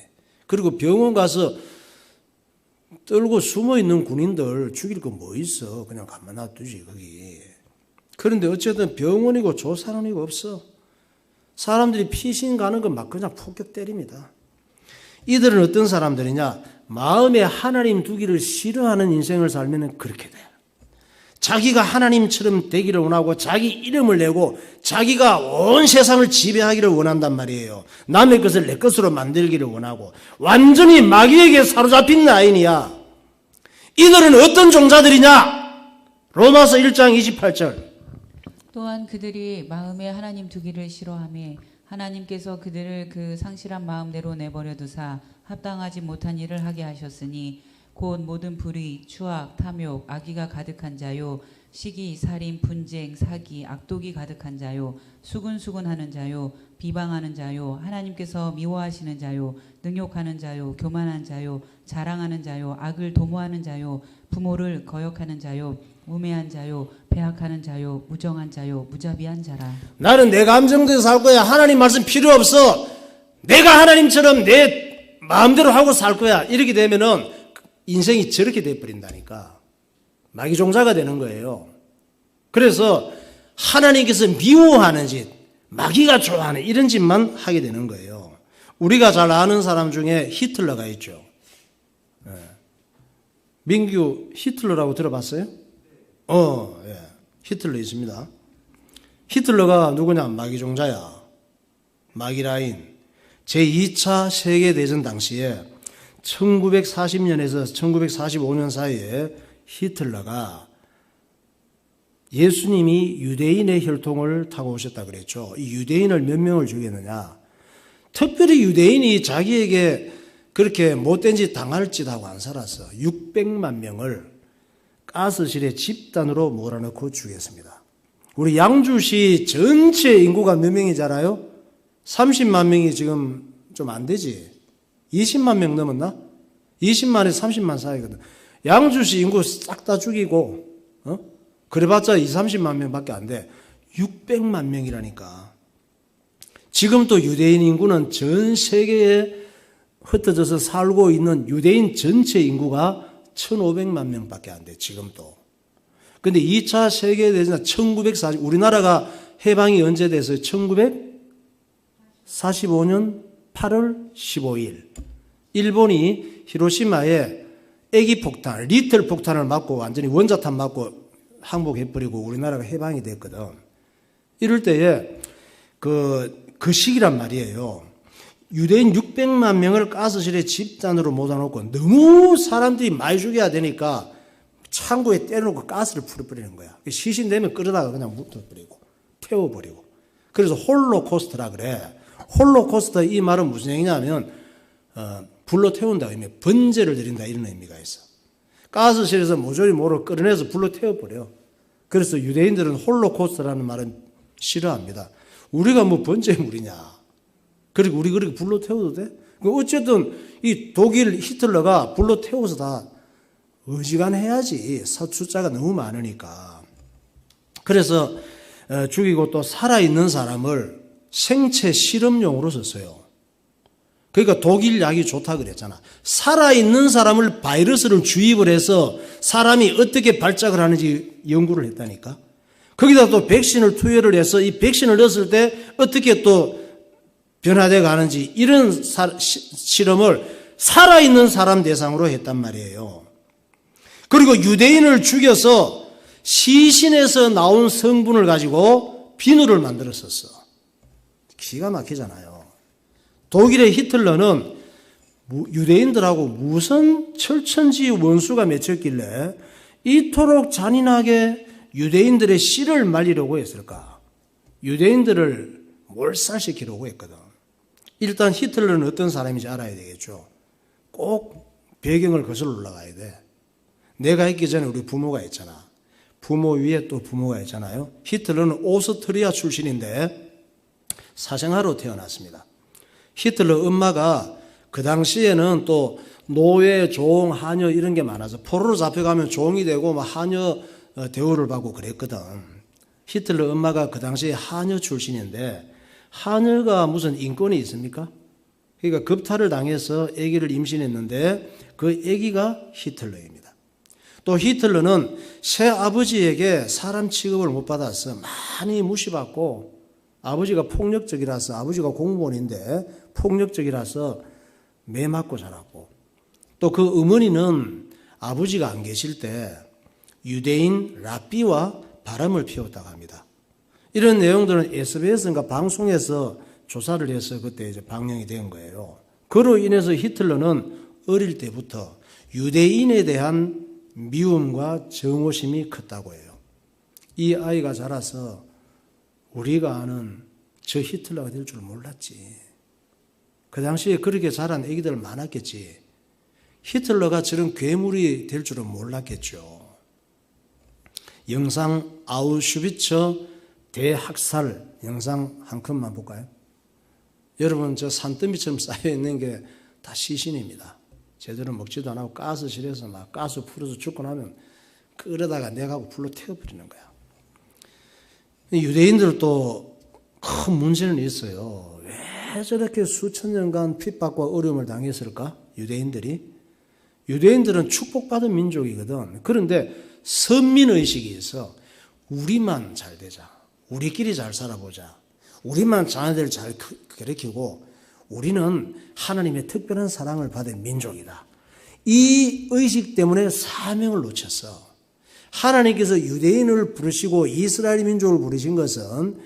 그리고 병원 가서 떨고 숨어 있는 군인들 죽일 거 뭐 있어. 그냥 가만 놔두지 거기. 그런데 어쨌든 병원이고 조산원이고 없어. 사람들이 피신 가는 거 막 그냥 폭격 때립니다. 이들은 어떤 사람들이냐? 마음에 하나님 두기를 싫어하는 인생을 살면 그렇게 돼. 자기가 하나님처럼 되기를 원하고 자기 이름을 내고 자기가 온 세상을 지배하기를 원한단 말이에요. 남의 것을 내 것으로 만들기를 원하고 완전히 마귀에게 사로잡힌 라인이야. 이들은 어떤 종자들이냐? 로마서 1장 28절. 또한 그들이 마음에 하나님 두기를 싫어하며 하나님께서 그들을 그 상실한 마음대로 내버려 두사 합당하지 못한 일을 하게 하셨으니 곧 모든 불의, 추악, 탐욕, 악의가 가득한 자요, 시기, 살인, 분쟁, 사기, 악독이 가득한 자요, 수근수근하는 자요, 비방하는 자요, 하나님께서 미워하시는 자요, 능욕하는 자요, 교만한 자요, 자랑하는 자요, 악을 도모하는 자요, 부모를 거역하는 자요, 우매한 자요, 배악하는 자요, 무정한 자요, 무자비한 자라. 나는 내 감정대로 살 거야. 하나님 말씀 필요 없어. 내가 하나님처럼 내 마음대로 하고 살 거야. 이렇게 되면은 인생이 저렇게 돼버린다니까. 마귀 종자가 되는 거예요. 그래서 하나님께서 미워하는 짓, 마귀가 좋아하는 이런 짓만 하게 되는 거예요. 우리가 잘 아는 사람 중에 히틀러가 있죠. 민규 히틀러라고 들어봤어요? 예. 히틀러 있습니다. 히틀러가 누구냐? 마귀 종자야. 마귀 라인. 제2차 세계대전 당시에 1940년에서 1945년 사이에 히틀러가 예수님이 유대인의 혈통을 타고 오셨다 그랬죠. 이 유대인을 몇 명을 죽였느냐? 특별히 유대인이 자기에게 그렇게 못된 짓 당할 짓하고 안 살았어. 600만 명을 가스실에 집단으로 몰아넣고 죽였습니다. 우리 양주시 전체 인구가 몇 명인지 알아요? 30만 명이 지금 좀 안 되지. 20만 명 넘었나? 20만에서 30만 사이거든. 양주시 인구 싹 다 죽이고, 그래봤자 30만 명밖에 안 돼. 600만 명이라니까. 지금 또 유대인 인구는 전 세계에 흩어져서 살고 있는 유대인 전체 인구가 1,500만 명밖에 안 돼, 지금도. 근데 2차 세계대전 1940, 우리나라가 해방이 언제 됐어요? 1945년 8월 15일. 일본이 히로시마에 애기 폭탄, 리틀 폭탄을 맞고 완전히 원자탄 맞고 항복해버리고 우리나라가 해방이 됐거든. 이럴 때에 그 시기란 말이에요. 유대인 600만 명을 가스실에 집단으로 모아놓고 너무 사람들이 많이 죽여야 되니까 창고에 때려놓고 가스를 풀어버리는 거야. 시신되면 끓여다가 그냥 묻어버리고 태워버리고. 그래서 홀로코스트라 그래. 홀로코스트 이 말은 무슨 얘기냐면 불로 태운다 의미, 번제를 드린다 이런 의미가 있어. 가스실에서 모조리 뭐를 끌어내서 불로 태워버려. 그래서 유대인들은 홀로코스트라는 말은 싫어합니다. 우리가 뭐 번제물이냐. 그리고 우리 그렇게 불로 태워도 돼? 어쨌든 이 독일 히틀러가 불로 태워서 다 어지간해야지. 숫자가 너무 많으니까. 그래서 죽이고 또 살아있는 사람을 생체 실험용으로 썼어요. 그러니까 독일 약이 좋다 그랬잖아. 살아있는 사람을 바이러스를 주입을 해서 사람이 어떻게 발작을 하는지 연구를 했다니까. 거기다 또 백신을 투여를 해서 이 백신을 넣었을 때 어떻게 또 변화되어 가는지 이런 실험을 살아있는 사람 대상으로 했단 말이에요. 그리고 유대인을 죽여서 시신에서 나온 성분을 가지고 비누를 만들었었어. 기가 막히잖아요. 독일의 히틀러는 유대인들하고 무슨 철천지 원수가 맺혔길래 이토록 잔인하게 유대인들의 씨를 말리려고 했을까? 유대인들을 몰살시키려고 했거든. 일단 히틀러는 어떤 사람인지 알아야 되겠죠. 꼭 배경을 거슬러 올라가야 돼. 내가 있기 전에 우리 부모가 있잖아. 부모 위에 또 부모가 있잖아요. 히틀러는 오스트리아 출신인데 사생아로 태어났습니다. 히틀러 엄마가 그 당시에는 또 노예, 종, 하녀 이런 게 많아서 포로로 잡혀가면 종이 되고 하녀 대우를 받고 그랬거든. 히틀러 엄마가 그 당시에 하녀 출신인데 하녀가 무슨 인권이 있습니까? 그러니까 급탈을 당해서 아기를 임신했는데 그 아기가 히틀러입니다. 또 히틀러는 새 아버지에게 사람 취급을 못 받았어. 많이 무시받고 아버지가 폭력적이라서 아버지가 공무원인데 폭력적이라서 매 맞고 자랐고 또 그 어머니는 아버지가 안 계실 때 유대인 랍비와 바람을 피웠다고 합니다. 이런 내용들은 SBS인가 방송에서 조사를 해서 그때 이제 방영이 된 거예요. 그로 인해서 히틀러는 어릴 때부터 유대인에 대한 미움과 정오심이 컸다고 해요. 이 아이가 자라서 우리가 아는 저 히틀러가 될 줄 몰랐지. 그 당시에 그렇게 자란 애기들 많았겠지. 히틀러가 저런 괴물이 될 줄은 몰랐겠죠. 영상 아우슈비츠 대학살 영상 한 컷만 볼까요? 여러분 저 산더미처럼 쌓여있는 게 다 시신입니다. 제대로 먹지도 안 하고 가스실에서 막 가스 풀어서 죽고 나면 끓여다가 내가고 불로 태워버리는 거야. 유대인들도 큰 문제는 있어요. 왜 저렇게 수천 년간 핍박과 어려움을 당했을까? 유대인들은 축복받은 민족이거든. 그런데 선민의식이 있어. 우리만 잘 되자. 우리끼리 잘 살아보자. 우리만 자녀들 잘 가르치고 우리는 하나님의 특별한 사랑을 받은 민족이다. 이 의식 때문에 사명을 놓쳤어. 하나님께서 유대인을 부르시고 이스라엘 민족을 부르신 것은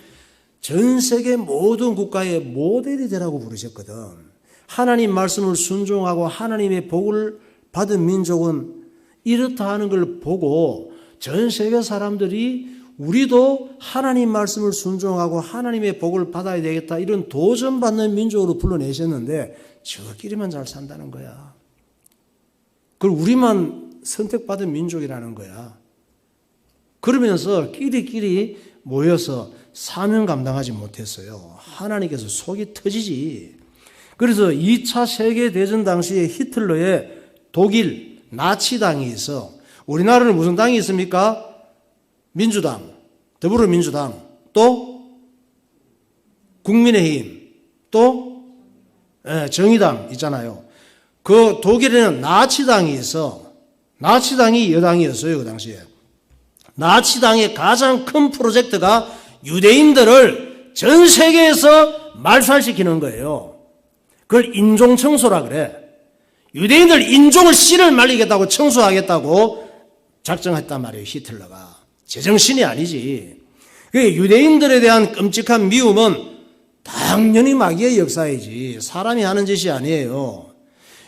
전 세계 모든 국가의 모델이 되라고 부르셨거든. 하나님 말씀을 순종하고 하나님의 복을 받은 민족은 이렇다 하는 걸 보고 전 세계 사람들이 우리도 하나님 말씀을 순종하고 하나님의 복을 받아야 되겠다 이런 도전받는 민족으로 불러내셨는데 저끼리만 잘 산다는 거야. 그걸 우리만 선택받은 민족이라는 거야. 그러면서 끼리끼리 모여서 사명 감당하지 못했어요. 하나님께서 속이 터지지. 그래서 2차 세계대전 당시에 히틀러의 독일 나치당이 있어. 우리나라는 무슨 당이 있습니까? 민주당, 더불어민주당, 또 국민의힘, 또 정의당 있잖아요. 그 독일에는 나치당이 있어. 나치당이 여당이었어요, 그 당시에. 나치당의 가장 큰 프로젝트가 유대인들을 전 세계에서 말살시키는 거예요. 그걸 인종청소라 그래. 유대인들 인종을 씨를 말리겠다고 청소하겠다고 작정했단 말이에요, 히틀러가. 제정신이 아니지. 유대인들에 대한 끔찍한 미움은 당연히 마귀의 역사이지 사람이 하는 짓이 아니에요.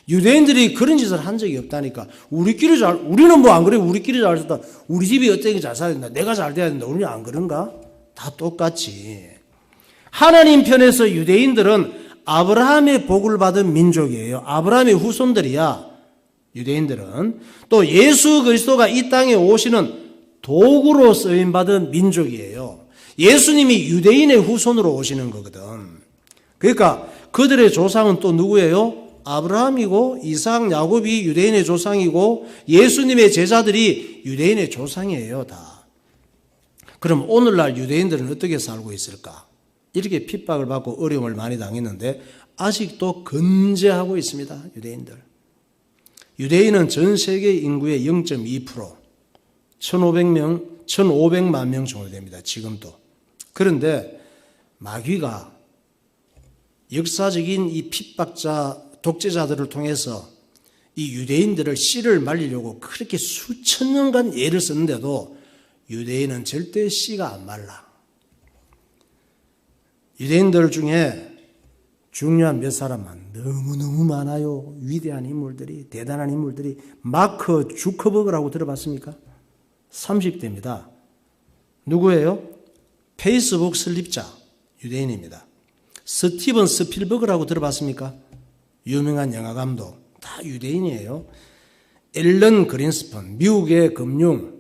유대인들이 그런 짓을 한 적이 없다니까. 우리는 뭐 안 그래? 우리끼리 잘 살다. 우리 집이 어떻게 잘 살아야 된다. 내가 잘 돼야 된다. 우리는 안 그런가? 다 똑같지. 하나님 편에서 유대인들은 아브라함의 복을 받은 민족이에요. 아브라함의 후손들이야. 유대인들은. 또 예수 그리스도가 이 땅에 오시는 도구로 쓰임받은 민족이에요. 예수님이 유대인의 후손으로 오시는 거거든. 그러니까 그들의 조상은 또 누구예요? 아브라함이고 이삭, 야곱이 유대인의 조상이고 예수님의 제자들이 유대인의 조상이에요, 다. 그럼 오늘날 유대인들은 어떻게 살고 있을까? 이렇게 핍박을 받고 어려움을 많이 당했는데 아직도 건재하고 있습니다, 유대인들. 유대인은 전 세계 인구의 0.2%, 1,500만 명 정도 됩니다, 지금도. 그런데 마귀가 역사적인 이 핍박자, 독재자들을 통해서 이 유대인들을 씨를 말리려고 그렇게 수천 년간 애를 썼는데도 유대인은 절대 씨가 안 말라. 유대인들 중에 중요한 몇 사람만 너무너무 많아요. 위대한 인물들이, 대단한 인물들이. 마크 주커버그라고 들어봤습니까? 30대입니다. 누구예요? 페이스북 설립자, 유대인입니다. 스티븐 스필버그라고 들어봤습니까? 유명한 영화감독, 다 유대인이에요. 앨런 그린스펀, 미국의 금융,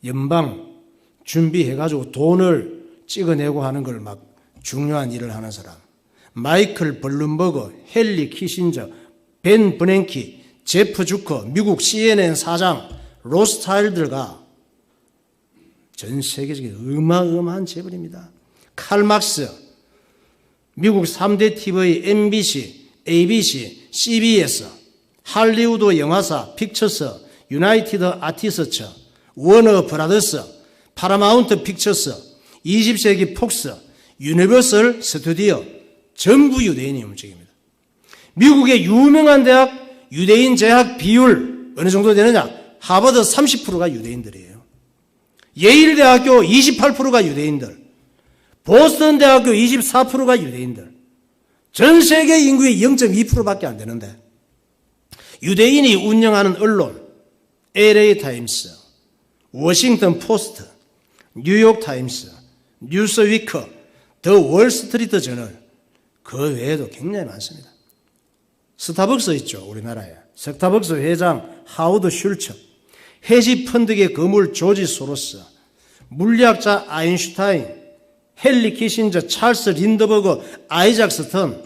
연방 준비해가지고 돈을 찍어내고 하는 걸 막 중요한 일을 하는 사람. 마이클 블룸버그, 헨리 키신저, 벤 버냉키, 제프 주커, 미국 CNN 사장, 로스타일들과 전 세계적인 어마어마한 재벌입니다. 칼 막스, 미국 3대 TV, MBC, ABC, CBS, 할리우드 영화사, 픽처스, 유나이티드 아티스트, 워너 브라더스, 파라마운트 픽처스, 20세기 폭스, 유니버설 스튜디오, 전부 유대인이 움직입니다. 미국의 유명한 대학 유대인 재학 비율 어느 정도 되느냐? 하버드 30%가 유대인들이에요. 예일 대학교 28%가 유대인들, 보스턴 대학교 24%가 유대인들. 전 세계 인구의 0.2%밖에 안 되는데 유대인이 운영하는 언론, LA 타임스, 워싱턴 포스트, 뉴욕 타임스, 뉴스위크, 더 월스트리트 저널, 그 외에도 굉장히 많습니다. 스타벅스 있죠, 우리나라에. 스타벅스 회장 하워드 슐처, 헤지 펀드계 거물 조지 소로스, 물리학자 아인슈타인, 헨리 키신저, 찰스 린드버그, 아이작 스턴.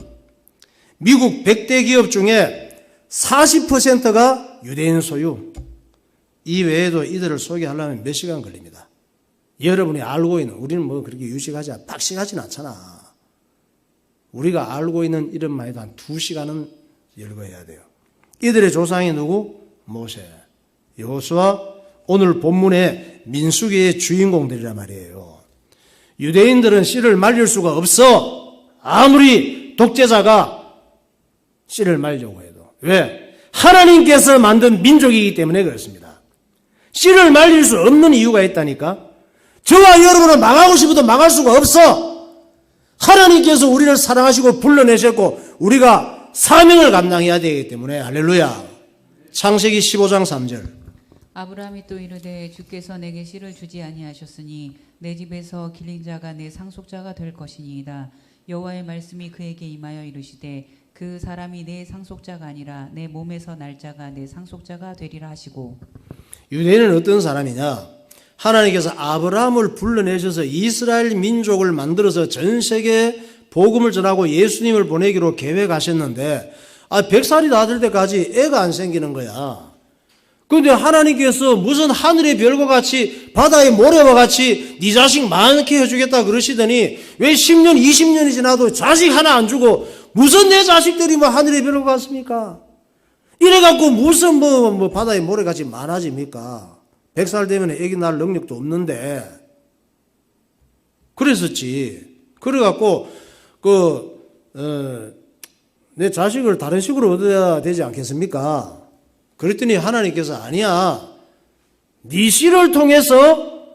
미국 100대 기업 중에 40%가 유대인 소유. 이 외에도 이들을 소개하려면 몇 시간 걸립니다. 여러분이 알고 있는, 우리는 뭐 그렇게 유식하지, 박식하진 않잖아. 우리가 알고 있는 이름만 해도 한 2시간은 열거해야 돼요. 이들의 조상이 누구? 모세, 여호수아, 오늘 본문의 민수기의 주인공들이란 말이에요. 유대인들은 씨를 말릴 수가 없어. 아무리 독재자가 씨를 말려고 해도. 왜? 하나님께서 만든 민족이기 때문에 그렇습니다. 씨를 말릴 수 없는 이유가 있다니까. 저와 여러분은 망하고 싶어도 망할 수가 없어. 하나님께서 우리를 사랑하시고 불러내셨고 우리가 사명을 감당해야 되기 때문에 할렐루야. 창세기 15장 3절. 아브라함이 또 이르되 주께서 내게 씨를 주지 아니하셨으니 내 집에서 길린 자가 내 상속자가 될 것이니이다. 여호와의 말씀이 그에게 임하여 이르시되 그 사람이 내 상속자가 아니라 내 몸에서 날 자가 내 상속자가 되리라 하시고. 유대인은 어떤 사람이냐? 하나님께서 아브라함을 불러내셔서 이스라엘 민족을 만들어서 전 세계에 복음을 전하고 예수님을 보내기로 계획하셨는데 100살이 다 될 때까지 애가 안 생기는 거야. 그런데 하나님께서 무슨 하늘의 별과 같이 바다의 모래와 같이 네 자식 많게 해주겠다 그러시더니 왜 10년 20년이 지나도 자식 하나 안 주고 무슨 내 자식들이 뭐 하늘의 별과 같습니까? 이래갖고 무슨 뭐 바다의 모래같이 많아집니까? 100살 되면 애기 낳을 능력도 없는데. 그랬었지. 그래갖고 내 자식을 다른 식으로 얻어야 되지 않겠습니까? 그랬더니 하나님께서 아니야. 네 씨를 통해서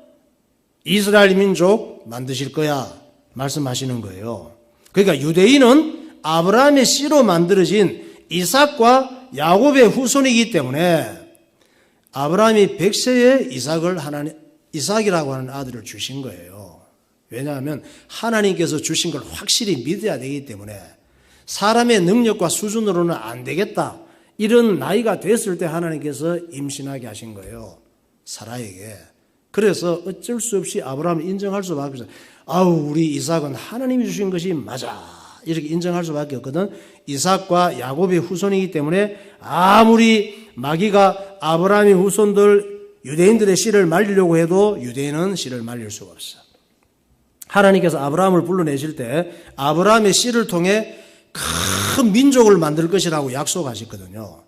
이스라엘 민족 만드실 거야. 말씀하시는 거예요. 그러니까 유대인은 아브라함의 씨로 만들어진 이삭과 야곱의 후손이기 때문에 아브라함이 100세에 이삭이라고 하는 아들을 주신 거예요. 왜냐하면 하나님께서 주신 걸 확실히 믿어야 되기 때문에 사람의 능력과 수준으로는 안 되겠다. 이런 나이가 됐을 때 하나님께서 임신하게 하신 거예요. 사라에게. 그래서 어쩔 수 없이 아브라함을 인정할 수밖에 없어요. 우리 이삭은 하나님이 주신 것이 맞아. 이렇게 인정할 수밖에 없거든. 이삭과 야곱의 후손이기 때문에 아무리 마귀가 아브라함의 후손들 유대인들의 씨를 말리려고 해도 유대인은 씨를 말릴 수가 없어. 하나님께서 아브라함을 불러내실 때 아브라함의 씨를 통해 큰 민족을 만들 것이라고 약속하셨거든요.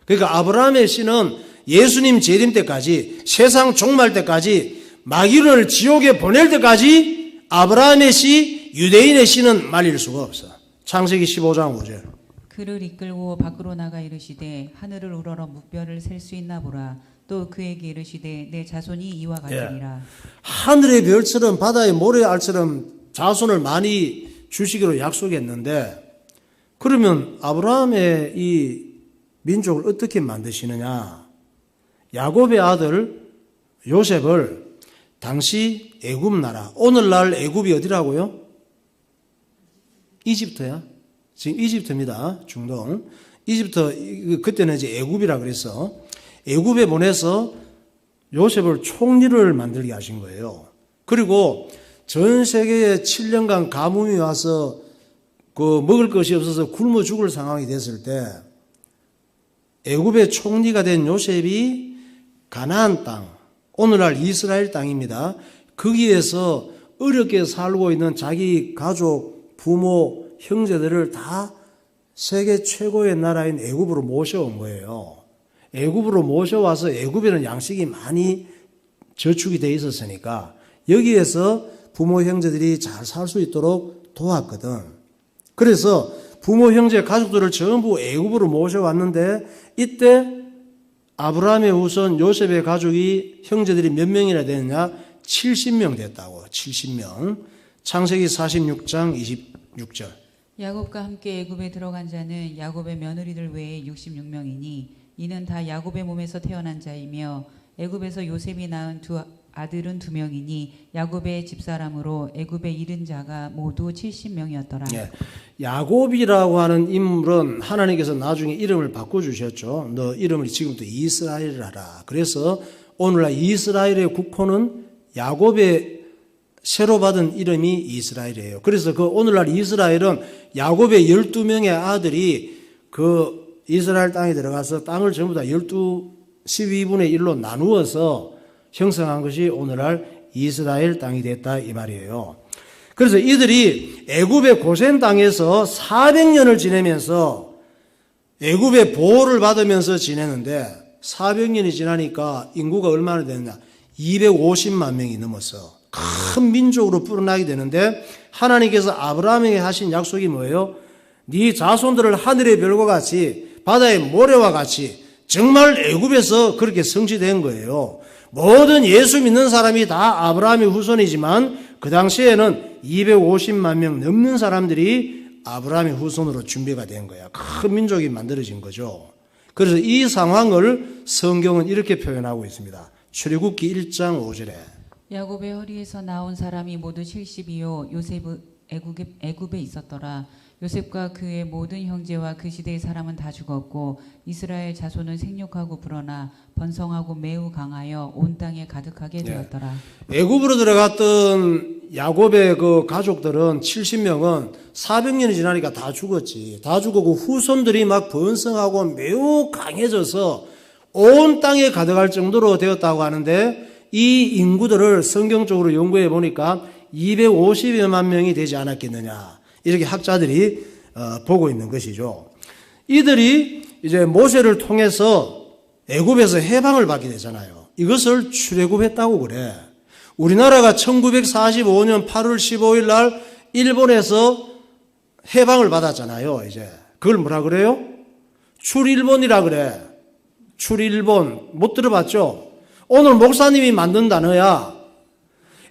그러니까 아브라함의 씨는 예수님 재림 때까지, 세상 종말 때까지, 마귀를 지옥에 보낼 때까지 아브라함의 씨, 유대인의 씨는 말릴 수가 없어. 창세기 15장 5절. 그를 이끌고 밖으로 나가 이르시되 하늘을 우러러 무별을 셀 수 있나 보라. 또 그에게 이르시되 내 자손이 이와 같으리라. 하늘의 별처럼 바다의 모래알처럼 자손을 많이 주시기로 약속했는데, 그러면 아브라함의 이 민족을 어떻게 만드시느냐? 야곱의 아들 요셉을 당시 애굽 나라, 오늘날 애굽이 어디라고요? 이집트야. 지금 이집트입니다. 중동. 이집트, 그때는 이제 애굽이라 그래서 애굽에 보내서 요셉을 총리를 만들게 하신 거예요. 그리고 전 세계에 7년간 가뭄이 와서 먹을 것이 없어서 굶어 죽을 상황이 됐을 때 애굽의 총리가 된 요셉이 가나안 땅, 오늘날 이스라엘 땅입니다. 거기에서 어렵게 살고 있는 자기 가족, 부모, 형제들을 다 세계 최고의 나라인 애굽으로 모셔온 거예요. 애굽으로 모셔와서 애굽에는 양식이 많이 저축이 돼 있었으니까 여기에서 부모 형제들이 잘 살 수 있도록 도왔거든. 그래서 부모 형제 가족들을 전부 애굽으로 모셔왔는데 이때 아브라함의 후손 요셉의 가족이 형제들이 몇 명이나 됐냐? 70명 됐다고. 70명. 창세기 46장 26절. 야곱과 함께 애굽에 들어간 자는 야곱의 며느리들 외에 66명이니 이는 다 야곱의 몸에서 태어난 자이며 애굽에서 요셉이 낳은 두 아들은 2명이니 야곱의 집사람으로 애굽에 이른 자가 모두 70명이었더라. 예. 야곱이라고 하는 인물은 하나님께서 나중에 이름을 바꿔주셨죠. 너 이름을 지금부터 이스라엘을 하라. 그래서 오늘날 이스라엘의 국호는 야곱의 새로 받은 이름이 이스라엘이에요. 그래서 오늘날 이스라엘은 야곱의 12명의 아들이 이스라엘 땅에 들어가서 땅을 전부 다 12분의 1로 나누어서 형성한 것이 오늘날 이스라엘 땅이 됐다 이 말이에요. 그래서 이들이 애굽의 고센 땅에서 400년을 지내면서 애굽의 보호를 받으면서 지내는데 400년이 지나니까 인구가 얼마나 되느냐? 250만 명이 넘었어. 큰 민족으로 불어나게 되는데 하나님께서 아브라함에게 하신 약속이 뭐예요? 네 자손들을 하늘의 별과 같이 바다의 모래와 같이 정말 애굽에서 그렇게 성취된 거예요. 모든 예수 믿는 사람이 다 아브라함의 후손이지만 그 당시에는 250만 명 넘는 사람들이 아브라함의 후손으로 준비가 된 거야. 큰 민족이 만들어진 거죠. 그래서 이 상황을 성경은 이렇게 표현하고 있습니다. 출애굽기 1장 5절에 야곱의 허리에서 나온 사람이 모두 70이요 요셉은 애굽에 있었더라. 요셉과 그의 모든 형제와 그 시대의 사람은 다 죽었고 이스라엘 자손은 생육하고 불어나 번성하고 매우 강하여 온 땅에 가득하게 되었더라. 애굽으로 들어갔던 야곱의 그 가족들은 70명은 400년이 지나니까 다 죽었지. 다 죽었고 후손들이 막 번성하고 매우 강해져서 온 땅에 가득할 정도로 되었다고 하는데 이 인구들을 성경적으로 연구해 보니까 250여만 명이 되지 않았겠느냐. 이렇게 학자들이 보고 있는 것이죠. 이들이 이제 모세를 통해서 애굽에서 해방을 받게 되잖아요. 이것을 출애굽했다고 그래. 우리나라가 1945년 8월 15일 날 일본에서 해방을 받았잖아요. 이제 그걸 뭐라 그래요? 출일본이라 그래. 출일본 못 들어봤죠? 오늘 목사님이 만든 단어야.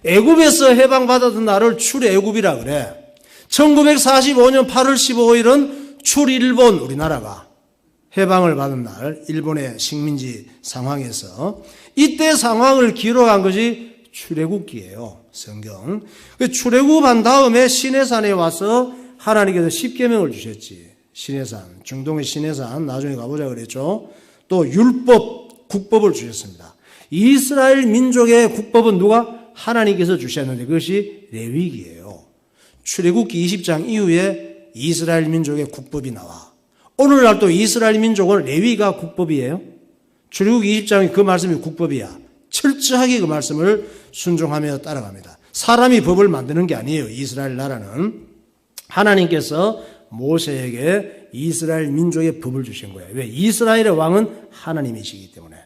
애굽에서 해방받았던 날을 출애굽이라 그래. 1945년 8월 15일은 출일본 우리나라가 해방을 받은 날 일본의 식민지 상황에서 이때 상황을 기록한 것이 출애굽기예요. 성경. 출애굽한 다음에 시내산에 와서 하나님께서 십계명을 주셨지. 시내산, 중동의 시내산 나중에 가보자 그랬죠. 또 율법, 국법을 주셨습니다. 이스라엘 민족의 국법은 누가? 하나님께서 주셨는데 그것이 레위기예요. 출애굽기 20장 이후에 이스라엘 민족의 국법이 나와. 오늘날 또 이스라엘 민족은 레위가 국법이에요. 출애굽기 20장이 그 말씀이 국법이야. 철저하게 그 말씀을 순종하며 따라갑니다. 사람이 법을 만드는 게 아니에요. 이스라엘 나라는. 하나님께서 모세에게 이스라엘 민족의 법을 주신 거예요. 왜? 이스라엘의 왕은 하나님이시기 때문에.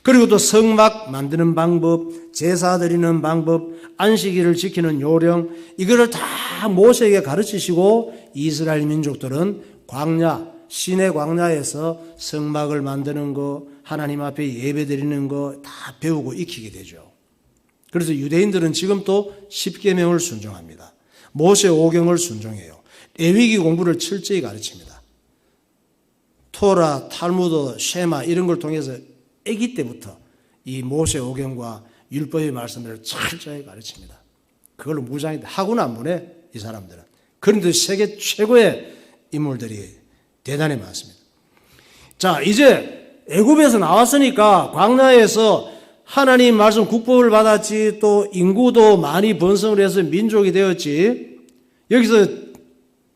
그리고 또 성막 만드는 방법, 제사 드리는 방법, 안식일을 지키는 요령, 이거를 다 모세에게 가르치시고 이스라엘 민족들은 광야, 시내 광야에서 성막을 만드는 거, 하나님 앞에 예배 드리는 거 다 배우고 익히게 되죠. 그래서 유대인들은 지금 또 십계명을 순종합니다. 모세 오경을 순종해요. 레위기 공부를 철저히 가르칩니다. 토라, 탈무드, 쉐마 이런 걸 통해서 아기 때부터 이 모세 오경과 율법의 말씀을 철저히 가르칩니다. 그걸로 무장인데 학원 안 보내 이 사람들은. 그런데 세계 최고의 인물들이 대단히 많습니다. 자, 이제 애굽에서 나왔으니까 광야에서 하나님 말씀 국법을 받았지, 또 인구도 많이 번성을 해서 민족이 되었지, 여기서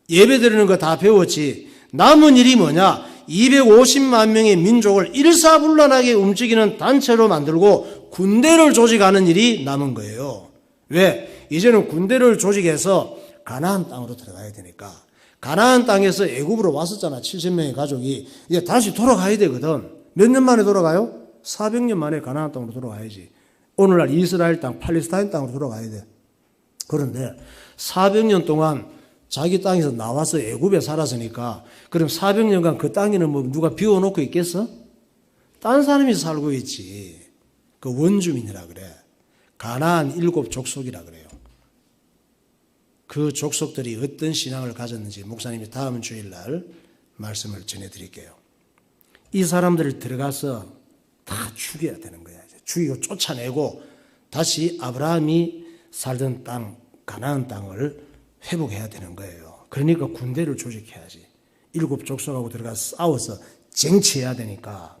예배 드리는 거 다 배웠지. 남은 일이 뭐냐? 250만 명의 민족을 일사불란하게 움직이는 단체로 만들고 군대를 조직하는 일이 남은 거예요. 왜? 이제는 군대를 조직해서 가나안 땅으로 들어가야 되니까. 가나안 땅에서 애굽으로 왔었잖아. 70명의 가족이. 이제 다시 돌아가야 되거든. 몇 년 만에 돌아가요? 400년 만에 가나안 땅으로 돌아가야지. 오늘날 이스라엘 땅, 팔레스타인 땅으로 돌아가야 돼. 그런데 400년 동안 자기 땅에서 나와서 애굽에 살았으니까 그럼 400년간 그 땅에는 뭐 누가 비워놓고 있겠어? 딴 사람이 살고 있지. 그 원주민이라 그래. 가나안 7 족속이라 그래요. 그 족속들이 어떤 신앙을 가졌는지 목사님이 다음 주일날 말씀을 전해드릴게요. 이 사람들을 들어가서 다 죽여야 되는 거야. 죽이고 쫓아내고 다시 아브라함이 살던 땅, 가나안 땅을 회복해야 되는 거예요. 그러니까 군대를 조직해야지. 7 족속하고 들어가서 싸워서 쟁취해야 되니까.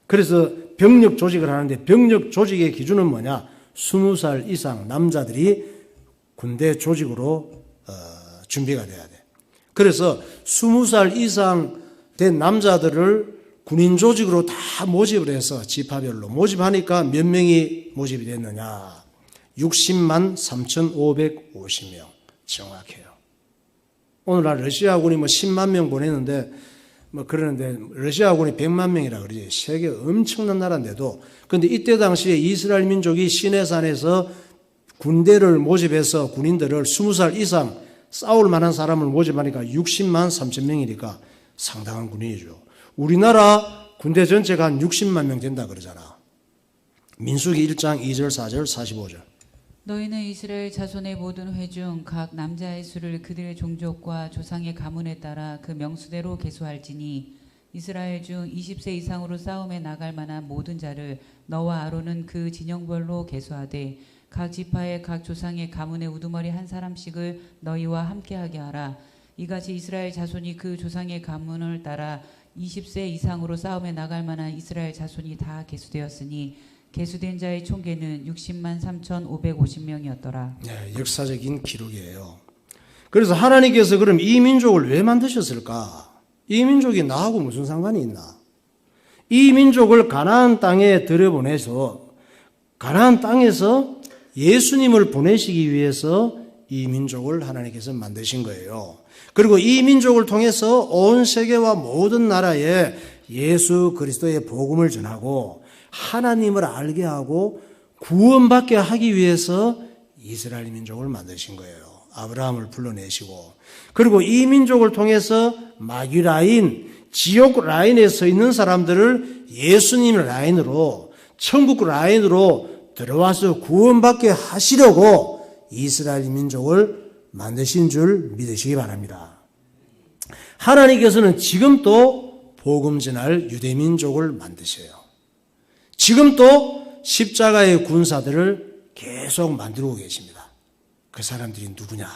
그래서 병력 조직을 하는데 병력 조직의 기준은 뭐냐? 20살 이상 남자들이 군대 조직으로 준비가 돼야 돼. 그래서 20살 이상 된 남자들을 군인 조직으로 다 모집을 해서 지파별로 모집하니까 몇 명이 모집이 됐느냐? 60만 3,550명. 정확해요. 오늘날 러시아군이 뭐 10만 명 보냈는데 뭐 그러는데 러시아군이 100만 명이라 그러지. 세계 엄청난 나라인데도. 근데 이때 당시에 이스라엘 민족이 시내산에서 군대를 모집해서 군인들을 20살 이상 싸울 만한 사람을 모집하니까 60만 3천 명이니까 상당한 군인이죠. 우리나라 군대 전체가 한 60만 명 된다 그러잖아. 민수기 1장 2절 4절 45절. 너희는 이스라엘 자손의 모든 회 중 각 남자의 수를 그들의 종족과 조상의 가문에 따라 그 명수대로 계수할지니 이스라엘 중 20세 이상으로 싸움에 나갈 만한 모든 자를 너와 아론은 그 진영별로 계수하되 각 지파의 각 조상의 가문의 우두머리 한 사람씩을 너희와 함께하게 하라. 이같이 이스라엘 자손이 그 조상의 가문을 따라 20세 이상으로 싸움에 나갈 만한 이스라엘 자손이 다 계수되었으니 계수된 자의 총계는 60만 3,550명이었더라. 네, 역사적인 기록이에요. 그래서 하나님께서 그럼 이 민족을 왜 만드셨을까? 이 민족이 나하고 무슨 상관이 있나? 이 민족을 가나안 땅에 들여보내서 가나안 땅에서 예수님을 보내시기 위해서 이 민족을 하나님께서 만드신 거예요. 그리고 이 민족을 통해서 온 세계와 모든 나라에 예수 그리스도의 복음을 전하고 하나님을 알게 하고 구원받게 하기 위해서 이스라엘 민족을 만드신 거예요. 아브라함을 불러내시고, 그리고 이 민족을 통해서 마귀 라인, 지옥 라인에 서 있는 사람들을 예수님 라인으로, 천국 라인으로 들어와서 구원받게 하시려고 이스라엘 민족을 만드신 줄 믿으시기 바랍니다. 하나님께서는 지금 또 복음 전할 유대민족을 만드셔요. 지금 또 십자가의 군사들을 계속 만들고 계십니다. 그 사람들이 누구냐?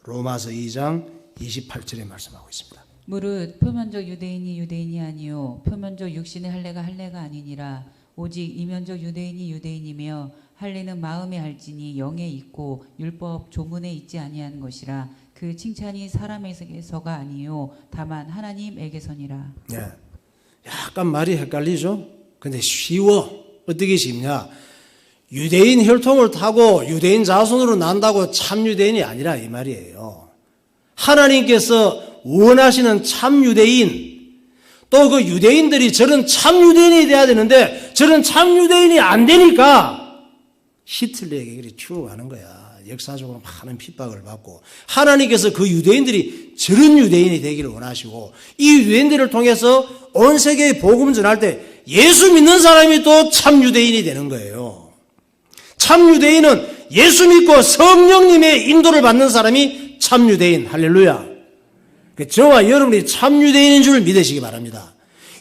로마서 2장 28절에 말씀하고 있습니다. 무릇 표면적 유대인이 유대인이 아니요 표면적 육신의 할례가 할례가 아니니라. 오직 이면적 유대인이 유대인이며 할례는 마음에 할지니 영에 있고 율법 조문에 있지 아니하는 것이라. 그 칭찬이 사람에게서가 아니요 다만 하나님에게서니라. 네. 약간 말이 헷갈리죠? 근데 쉬워. 어떻게 쉽냐? 유대인 혈통을 타고 유대인 자손으로 난다고 참 유대인이 아니라 이 말이에요. 하나님께서 원하시는 참 유대인, 또 그 유대인들이 저런 참 유대인이 돼야 되는데 저런 참 유대인이 안 되니까 히틀러에게 그렇게 추구하는 거야. 역사적으로 많은 핍박을 받고, 하나님께서 그 유대인들이 저런 유대인이 되기를 원하시고, 이 유대인들을 통해서 온 세계에 복음 전할 때 예수 믿는 사람이 또 참 유대인이 되는 거예요. 참 유대인은 예수 믿고 성령님의 인도를 받는 사람이 참 유대인. 할렐루야. 저와 여러분이 참 유대인인 줄 믿으시기 바랍니다.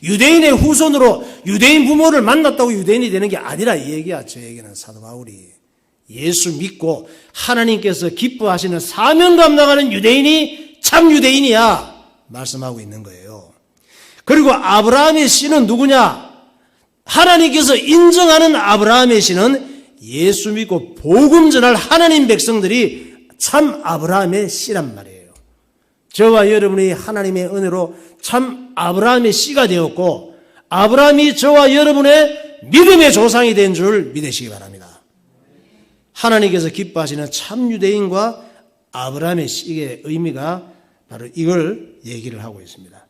유대인의 후손으로 유대인 부모를 만났다고 유대인이 되는 게 아니라 이 얘기야. 저 얘기는 사도 바울이 예수 믿고 하나님께서 기뻐하시는 사명 감당하는 유대인이 참 유대인이야 말씀하고 있는 거예요. 그리고 아브라함의 씨는 누구냐? 하나님께서 인정하는 아브라함의 씨는 예수 믿고 복음 전할 하나님 백성들이 참 아브라함의 씨란 말이에요. 저와 여러분이 하나님의 은혜로 참 아브라함의 씨가 되었고, 아브라함이 저와 여러분의 믿음의 조상이 된 줄 믿으시기 바랍니다. 하나님께서 기뻐하시는 참 유대인과 아브라함의 씨의 의미가 바로 이걸 얘기를 하고 있습니다.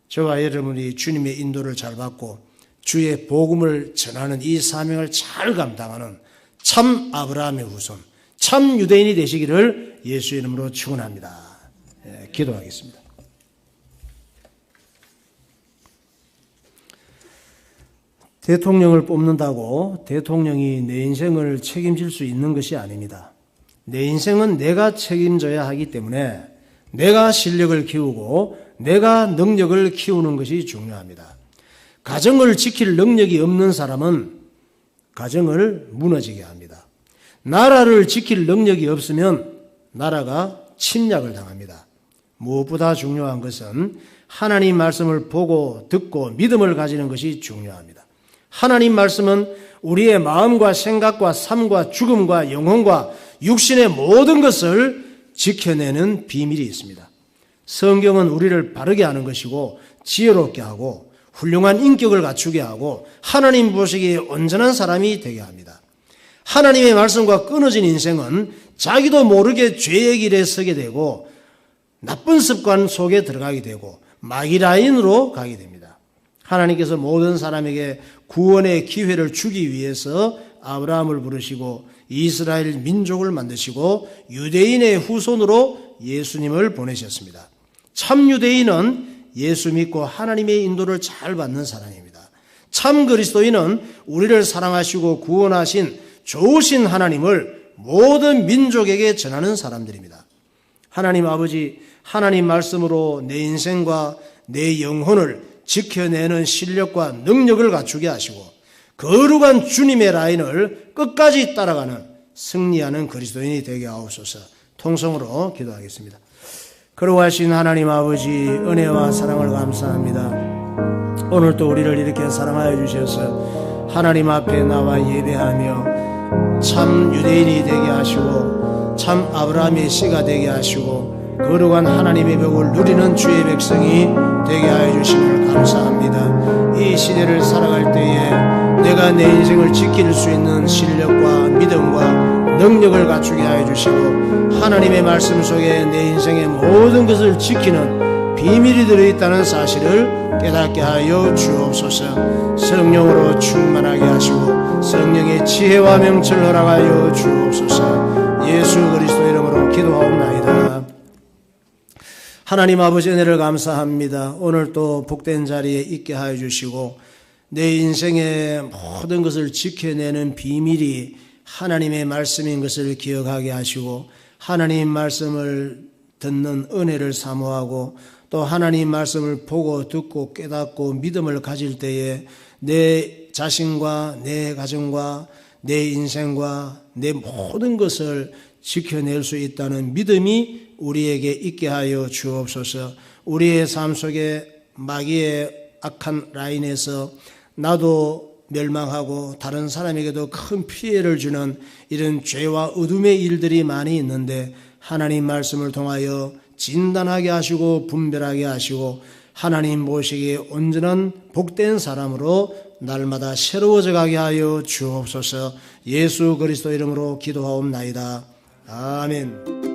저와 여러분이 주님의 인도를 잘 받고 주의 복음을 전하는 이 사명을 잘 감당하는 참 아브라함의 후손, 참 유대인이 되시기를 예수의 이름으로 축원합니다. 기도하겠습니다. 대통령을 뽑는다고 대통령이 내 인생을 책임질 수 있는 것이 아닙니다. 내 인생은 내가 책임져야 하기 때문에 내가 실력을 키우고 내가 능력을 키우는 것이 중요합니다. 가정을 지킬 능력이 없는 사람은 가정을 무너지게 합니다. 나라를 지킬 능력이 없으면 나라가 침략을 당합니다. 무엇보다 중요한 것은 하나님 말씀을 보고 듣고 믿음을 가지는 것이 중요합니다. 하나님 말씀은 우리의 마음과 생각과 삶과 죽음과 영혼과 육신의 모든 것을 지켜내는 비밀이 있습니다. 성경은 우리를 바르게 하는 것이고 지혜롭게 하고 훌륭한 인격을 갖추게 하고 하나님 보시기에 온전한 사람이 되게 합니다. 하나님의 말씀과 끊어진 인생은 자기도 모르게 죄의 길에 서게 되고 나쁜 습관 속에 들어가게 되고 마귀 라인으로 가게 됩니다. 하나님께서 모든 사람에게 구원의 기회를 주기 위해서 아브라함을 부르시고 이스라엘 민족을 만드시고 유대인의 후손으로 예수님을 보내셨습니다. 참 유대인은 예수 믿고 하나님의 인도를 잘 받는 사람입니다. 참 그리스도인은 우리를 사랑하시고 구원하신 좋으신 하나님을 모든 민족에게 전하는 사람들입니다. 하나님 아버지, 하나님 말씀으로 내 인생과 내 영혼을 지켜내는 실력과 능력을 갖추게 하시고 거룩한 주님의 라인을 끝까지 따라가는 승리하는 그리스도인이 되게 하옵소서. 통성으로 기도하겠습니다. 거룩하신 하나님 아버지, 은혜와 사랑을 감사합니다. 오늘 또 우리를 이렇게 사랑하여 주셔서 하나님 앞에 나와 예배하며 참 유대인이 되게 하시고 참 아브라함의 씨가 되게 하시고 거룩한 하나님의 벽을 누리는 주의 백성이 되게 하여 주심을 감사합니다. 이 시대를 살아갈 때에 내가 내 인생을 지킬 수 있는 실력과 믿음과 능력을 갖추게 하여 주시고 하나님의 말씀 속에 내 인생의 모든 것을 지키는 비밀이 들어있다는 사실을 깨닫게 하여 주옵소서. 성령으로 충만하게 하시고 성령의 지혜와 명철을 허락하여 주옵소서. 예수 그리스도 이름으로 기도하옵나이다. 하나님 아버지, 은혜를 감사합니다. 오늘 또 복된 자리에 있게 하여 주시고 내 인생의 모든 것을 지켜내는 비밀이 하나님의 말씀인 것을 기억하게 하시고 하나님 말씀을 듣는 은혜를 사모하고 또 하나님 말씀을 보고 듣고 깨닫고 믿음을 가질 때에 내 자신과 내 가정과 내 인생과 내 모든 것을 지켜낼 수 있다는 믿음이 우리에게 있게 하여 주옵소서. 우리의 삶 속에 마귀의 악한 라인에서 나도 멸망하고 다른 사람에게도 큰 피해를 주는 이런 죄와 어둠의 일들이 많이 있는데 하나님 말씀을 통하여 진단하게 하시고 분별하게 하시고 하나님 보시기에 온전한 복된 사람으로 날마다 새로워져 가게 하여 주옵소서. 예수 그리스도 이름으로 기도하옵나이다. 아멘.